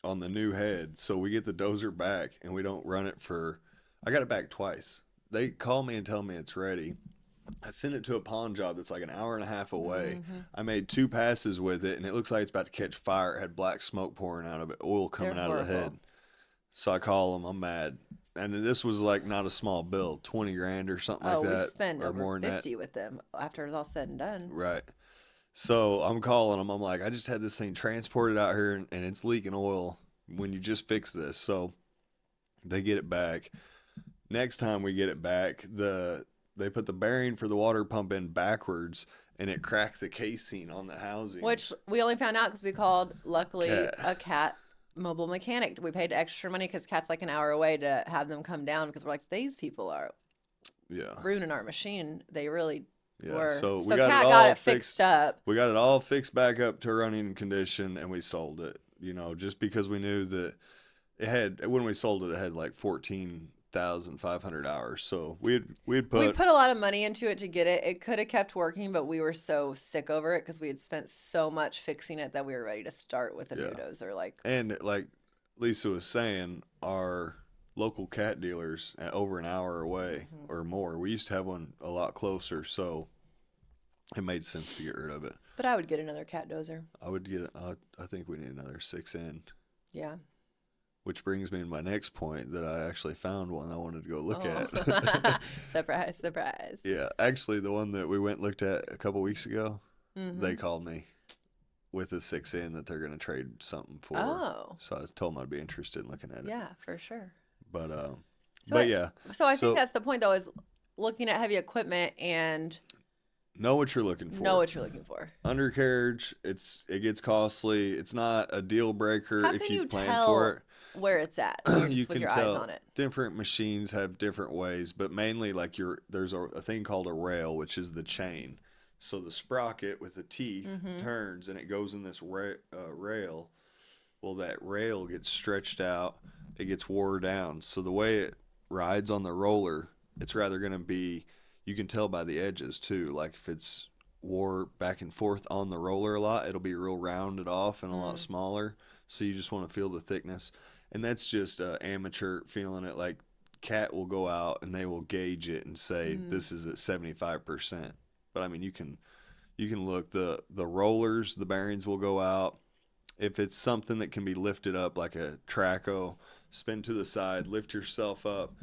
on the new head, so we get the dozer back and we don't run it for. I got it back twice. They call me and tell me it's ready. I sent it to a pawn job that's like an hour and a half away. I made 2 passes with it, and it looks like it's about to catch fire. It had black smoke pouring out of it, oil coming They're out of the horrible. head. So I call them. I'm mad. And this was like not a small bill, 20 grand or something Oh, like we that, spent or over more than that. 50 with them after it was all said and done. Right. So I'm calling them. I'm like, I just had this thing transported out here, and it's leaking oil. When you just fix this, so they get it back. Next time we get it back, they put the bearing for the water pump in backwards, and it cracked the casing on the housing. Which we only found out because we called, luckily, Cat. a cat mobile mechanic. We paid extra money because Cat's like an hour away to have them come down because we're like, these people are Yeah. ruining our machine. They really Yeah. were. So we So got Cat it all got it fixed. fixed up. We got it all fixed back up to running condition, and we sold it. Just because we knew that it had, when we sold it, it had like 14,500 hours. So we We put put a lot of money into it to get it. It could have kept working, but we were so sick over it because we had spent so much fixing it that we were ready to start with a new Yeah. dozer. Like, and like Lisa was saying, our local cat dealers over an hour away or more. We used to have one a lot closer, so it made sense to get rid of it. but I would get another cat dozer. I would get. I think we need another 6N. Yeah. Which brings me to my next point that I actually found one I wanted to go look Oh. at. Surprise, surprise. Yeah, actually, the one that we went and looked at a couple weeks ago, Mhm. they called me with a 6N that they're going to trade something for. Oh. So I told them I'd be interested in looking at it. Yeah, for sure. But So yeah. So I think that's the point, though, is looking at heavy equipment and Know what you're looking for. know what you're looking for. Undercarriage, it gets costly. It's not a deal breaker How if can you you plan tell for it. where it's at when you're You just with can your tell eyes on it? different machines have different ways, but mainly like there's a thing called a rail, which is the chain. So the sprocket with the teeth Mm-hmm. turns and it goes in this rail. Well, that rail gets stretched out, it gets wore down. So the way it rides on the roller, it's rather going to be, you can tell by the edges too. Like if it's wore back and forth on the roller a lot, it'll be real rounded off and a lot smaller. So you just want to feel the thickness. And that's just amateur feeling it. Like cat will go out and they will gauge it and say this is at 75%. But I mean, you can look the rollers, the bearings will go out. If it's something that can be lifted up like a traco, spin to the side, lift yourself up.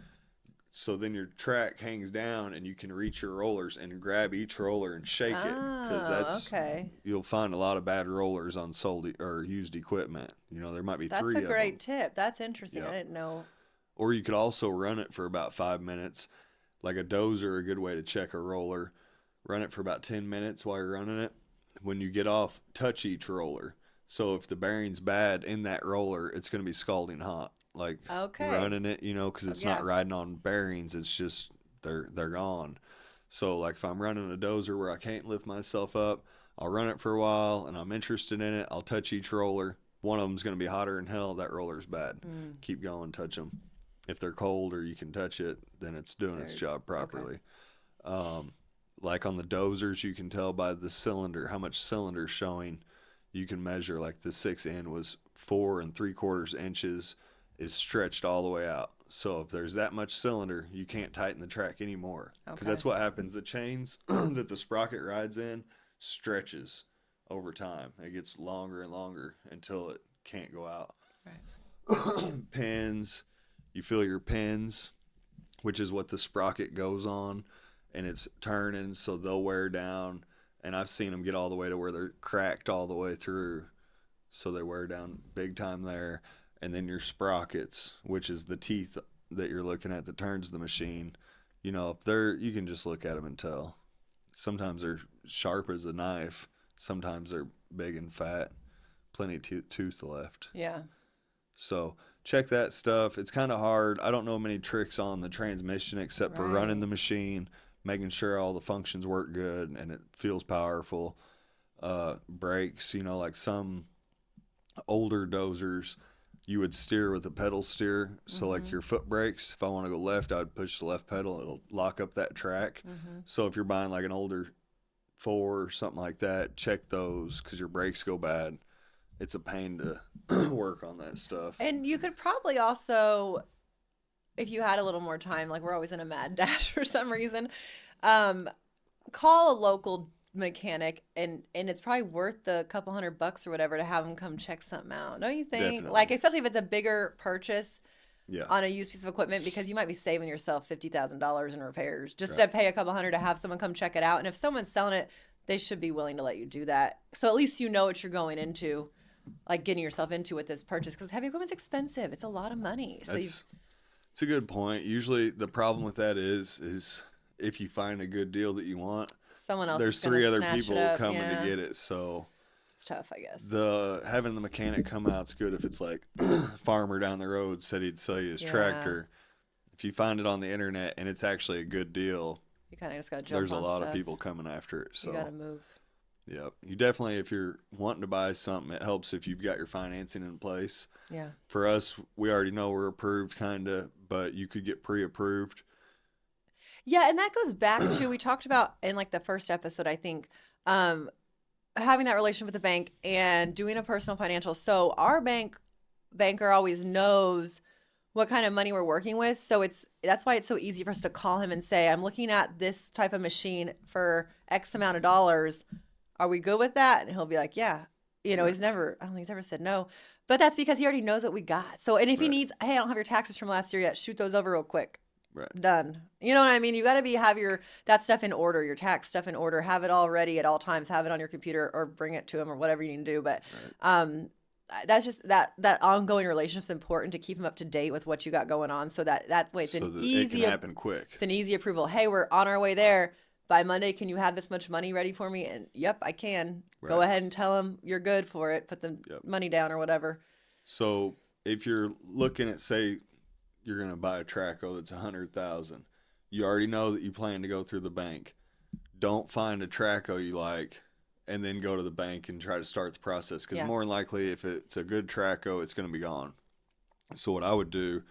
So then your track hangs down and you can reach your rollers and grab each roller and shake it. Because okay. You'll find a lot of bad rollers on sold or used equipment. You know, there might be That's three of them. That's a great tip. That's interesting. Yeah. I didn't know. Or you could also run it for about 5 minutes. Like a dozer, a good way to check a roller. Run it for about 10 minutes while you're running it. When you get off, touch each roller. So if the bearing's bad in that roller, it's going to be scalding hot. Like running it, you know, because it's not riding on bearings. It's just they're gone. So like if I'm running a dozer where I can't lift myself up, I'll run it for a while and I'm interested in it. I'll touch each roller. One of them's going to be hotter than hell. That roller's bad. Keep going, touch them. If they're cold or you can touch it, then it's doing its job properly. Okay. Like on the dozers, you can tell by the cylinder, how much cylinder's showing. You can measure like the 6 end was 4 3/4 inches is stretched all the way out. So if there's that much cylinder, you can't tighten the track anymore. Because that's what happens. The chains that the sprocket rides in stretches over time. It gets longer and longer until it can't go out. Right. Pins, you feel your pins, which is what the sprocket goes on, and it's turning, so they'll wear down. And I've seen them get all the way to where they're cracked all the way through, so they wear down big time there. And then your sprockets, which is the teeth that you're looking at that turns the machine, you know, if they're, you can just look at them and tell. Sometimes they're sharp as a knife. Sometimes they're big and fat. Plenty of tooth left. Yeah. So check that stuff. It's kind of hard. I don't know many tricks on the transmission except for running the machine, making sure all the functions work good and it feels powerful. Brakes, you know, like some older dozers, you would steer with a pedal steer. So like your foot brakes, if I want to go left, I would push the left pedal. It'll lock up that track. So if you're buying like an older 4 or something like that, check those because your brakes go bad. It's a pain to work on that stuff. And you could probably also, if you had a little more time, like we're always in a mad dash for some reason, call a local mechanic and it's probably worth the couple $100 or whatever to have them come check something out. Don't you think? Definitely. Like, especially if it's a bigger purchase Yeah. on a used piece of equipment, because you might be saving yourself $50,000 in repairs just to pay a couple $100 to have someone come check it out. And if someone's selling it, they should be willing to let you do that. So at least you know what you're going into, like getting yourself into with this purchase, because heavy equipment's expensive. It's a lot of money. So it's a good point. Usually the problem with that is if you find a good deal that you want, someone else there's is gonna 3 other snatch people it up. coming to get it. So it's tough, I guess. having the mechanic come out's good if it's like farmer down the road said he'd sell you his tractor. If you find it on the internet and it's actually a good deal, you kind of just got to jump there's a on lot stuff. of people coming after it. So you got to move. Yep. You definitely, if you're wanting to buy something, it helps if you've got your financing in place. Yeah. For us, we already know we're approved kind of, but you could get pre-approved. Yeah, and that goes back to, we talked about in like the first episode, I think, having that relationship with the bank and doing a personal financial. So our banker always knows what kind of money we're working with. So that's why it's so easy for us to call him and say, I'm looking at this type of machine for X amount of dollars. Are we good with that? And he'll be like, yeah. You know, I don't think he's ever said no. But that's because he already knows what we got. So, and if he needs, hey, I don't have your taxes from last year yet, shoot those over real quick. Right. Done. You know what I mean? You got to have that stuff in order, your tax stuff in order, have it all ready at all times, have it on your computer or bring it to him or whatever you need to do. But that's just that ongoing relationship is important to keep him up to date with what you got going on. So that way it's it can happen quick. It's an easy approval. Hey, we're on our way there. By Monday, can you have this much money ready for me? And yep, I can. Right. Go ahead and tell him you're good for it. Put the money down or whatever. So if you're looking at, say, you're going to buy a Traco that's $100,000, you already know that you plan to go through the bank. Don't find a Traco you like and then go to the bank and try to start the process, because more than likely, if it's a good Traco, it's going to be gone. So what I would do,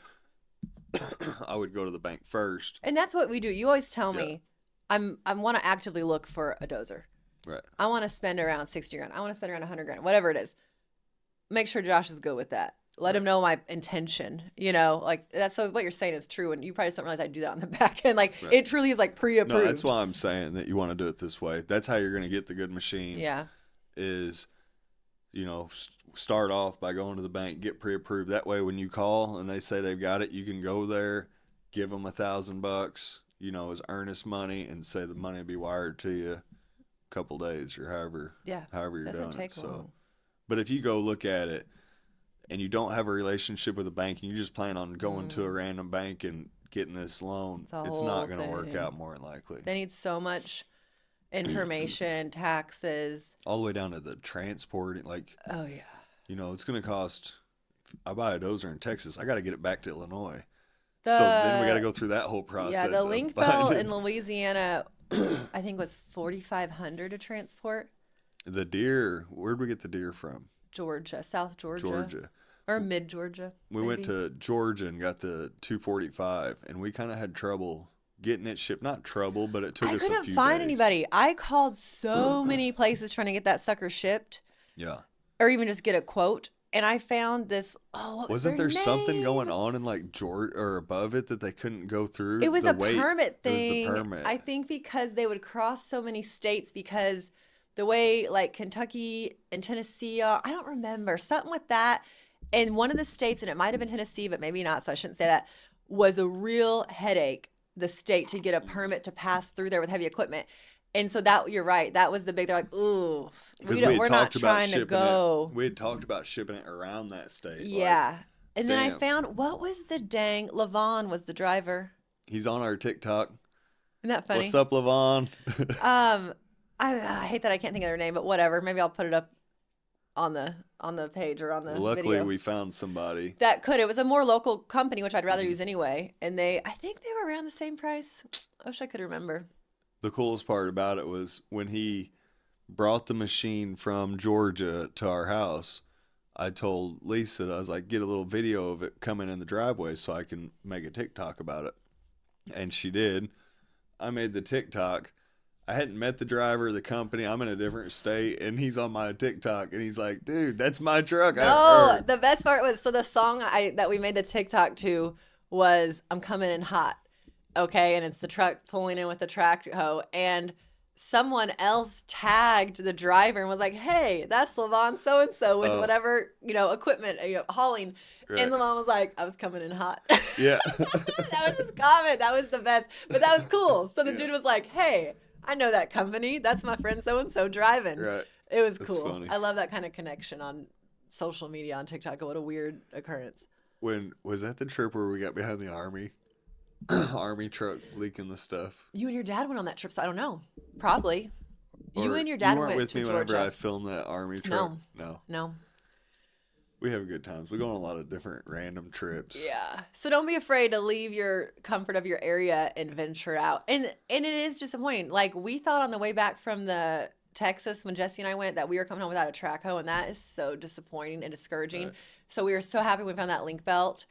I would go to the bank first. And that's what we do. You always tell me, I want to actively look for a dozer. Right. I want to spend around $60,000. I want to spend around $100,000, whatever it is. Make sure Josh is good with that. let them know my intention, like that's so what you're saying is true. And you probably just don't realize I do that on the back end. Like Right. it truly is like No, pre-approved. that's why I'm saying that you want to do it this way. That's how you're going to get the good machine. Yeah. Is, start off by going to the bank, get pre-approved. That way, when you call and they say they've got it, you can go there, give them $1,000, as earnest money, and say the money will be wired to you a couple days or however you're Doesn't doing take it. So, long. but if you go look at it and you don't have a relationship with a bank and you just plan on going to a random bank and getting this loan, it's not going to work out more than likely. They need so much information, taxes. All the way down to the transport. Like, Oh, yeah. It's going to cost, I buy a dozer in Texas, I got to get it back to Illinois. The- So then we got to go through that whole process. Yeah, the of link belt finding- in Louisiana, I think was $4,500 to transport. The deer, where'd we get the deer from? Georgia, South Georgia. Georgia. Or mid Georgia. We went to Georgia and got the 245, and we kind of had trouble getting it shipped. Not trouble, but it took us a few days. I couldn't find anybody. I called so many places trying to get that sucker shipped. Yeah. Or even just get a quote. And I found this. Oh, what was Wasn't there their something name? going on in like Georgia or above it that they couldn't go through? It was The a weight- permit It was thing. the permit. I think because they would cross so many states because the way like Kentucky and Tennessee are, I don't remember, something with that. And one of the states, and it might have been Tennessee, but maybe not, so I shouldn't say that, was a real headache, the state, to get a permit to pass through there with heavy equipment. And so that, you're right, that was the big, they're like, ooh, Because we're not trying to go. We had talked about shipping it around that state. Yeah. And then I damn. found, what was the dang, Levon was the driver. He's on our TikTok. Isn't that funny? What's up, Levon? I hate that I can't think of their name, but whatever. Maybe I'll put it up on the page or on the Luckily, video. we found somebody. That could. It was a more local company, which I'd rather use anyway. And I think they were around the same price. I wish I could remember. The coolest part about it was when he brought the machine from Georgia to our house, I told Lisa, I was like, get a little video of it coming in the driveway so I can make a TikTok about it. And she did. I made the TikTok. I hadn't met the driver of the company. I'm in a different state, and he's on my TikTok, and he's like, dude, that's my truck. No, the best part was, so the song that we made the TikTok to was I'm Coming In Hot. Okay, and it's the truck pulling in with the track hoe, and someone else tagged the driver and was like, hey, that's Levon so-and-so with whatever, equipment, hauling. Right. And Levon was like, I was coming in hot. Yeah. That was his comment. That was the best. But that was cool. So the dude was like, hey, I know that company. That's my friend so-and-so driving. Right. It was That's cool. funny. I love that kind of connection on social media, on TikTok. What a weird occurrence. Was that the trip where we got behind the Army? Army truck leaking the stuff. You and your dad went on that trip, so I don't know. Probably. You Or and your dad you weren't went with to me Georgia. whenever I filmed that Army truck? No. No. No. We have good times. We go on a lot of different random trips. Yeah. So don't be afraid to leave your comfort of your area and venture out. And it is disappointing. Like, we thought on the way back from the Texas when Jesse and I went that we were coming home without a track hoe, and that is so disappointing and discouraging. Right. So we were so happy we found that link belt.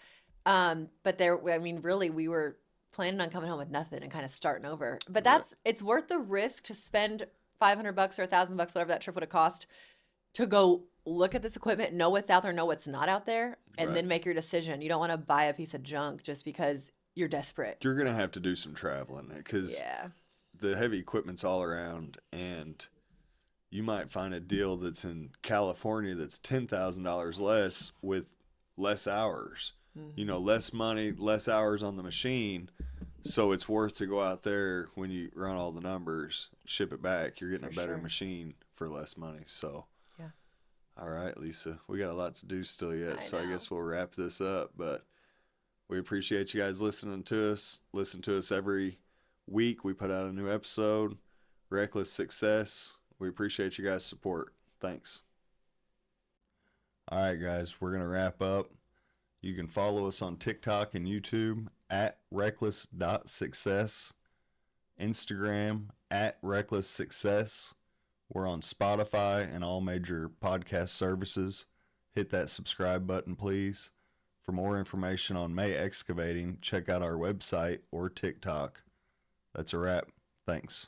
But really we were planning on coming home with nothing and kind of starting over. But it's worth the risk to spend $500 or $1,000, whatever that trip would have cost, to go look at this equipment, know what's out there, know what's not out there, and then make your decision. You don't want to buy a piece of junk just because you're desperate. You're going to have to do some traveling because the heavy equipment's all around, and you might find a deal that's in California that's $10,000 less with less hours. Mm-hmm. Less money, less hours on the machine. So it's worth to go out there when you run all the numbers, ship it back. You're getting a better machine for less money. So, all right, Lisa, we got a lot to do still yet. So I guess we'll wrap this up. But we appreciate you guys listening to us. Listen to us every week. We put out a new episode, Reckless Success. We appreciate you guys' support. Thanks. All right, guys, we're going to wrap up. You can follow us on TikTok and YouTube at reckless.success, Instagram at recklesssuccess. We're on Spotify and all major podcast services. Hit that subscribe button, please. For more information on May Excavating, check out our website or TikTok. That's a wrap. Thanks.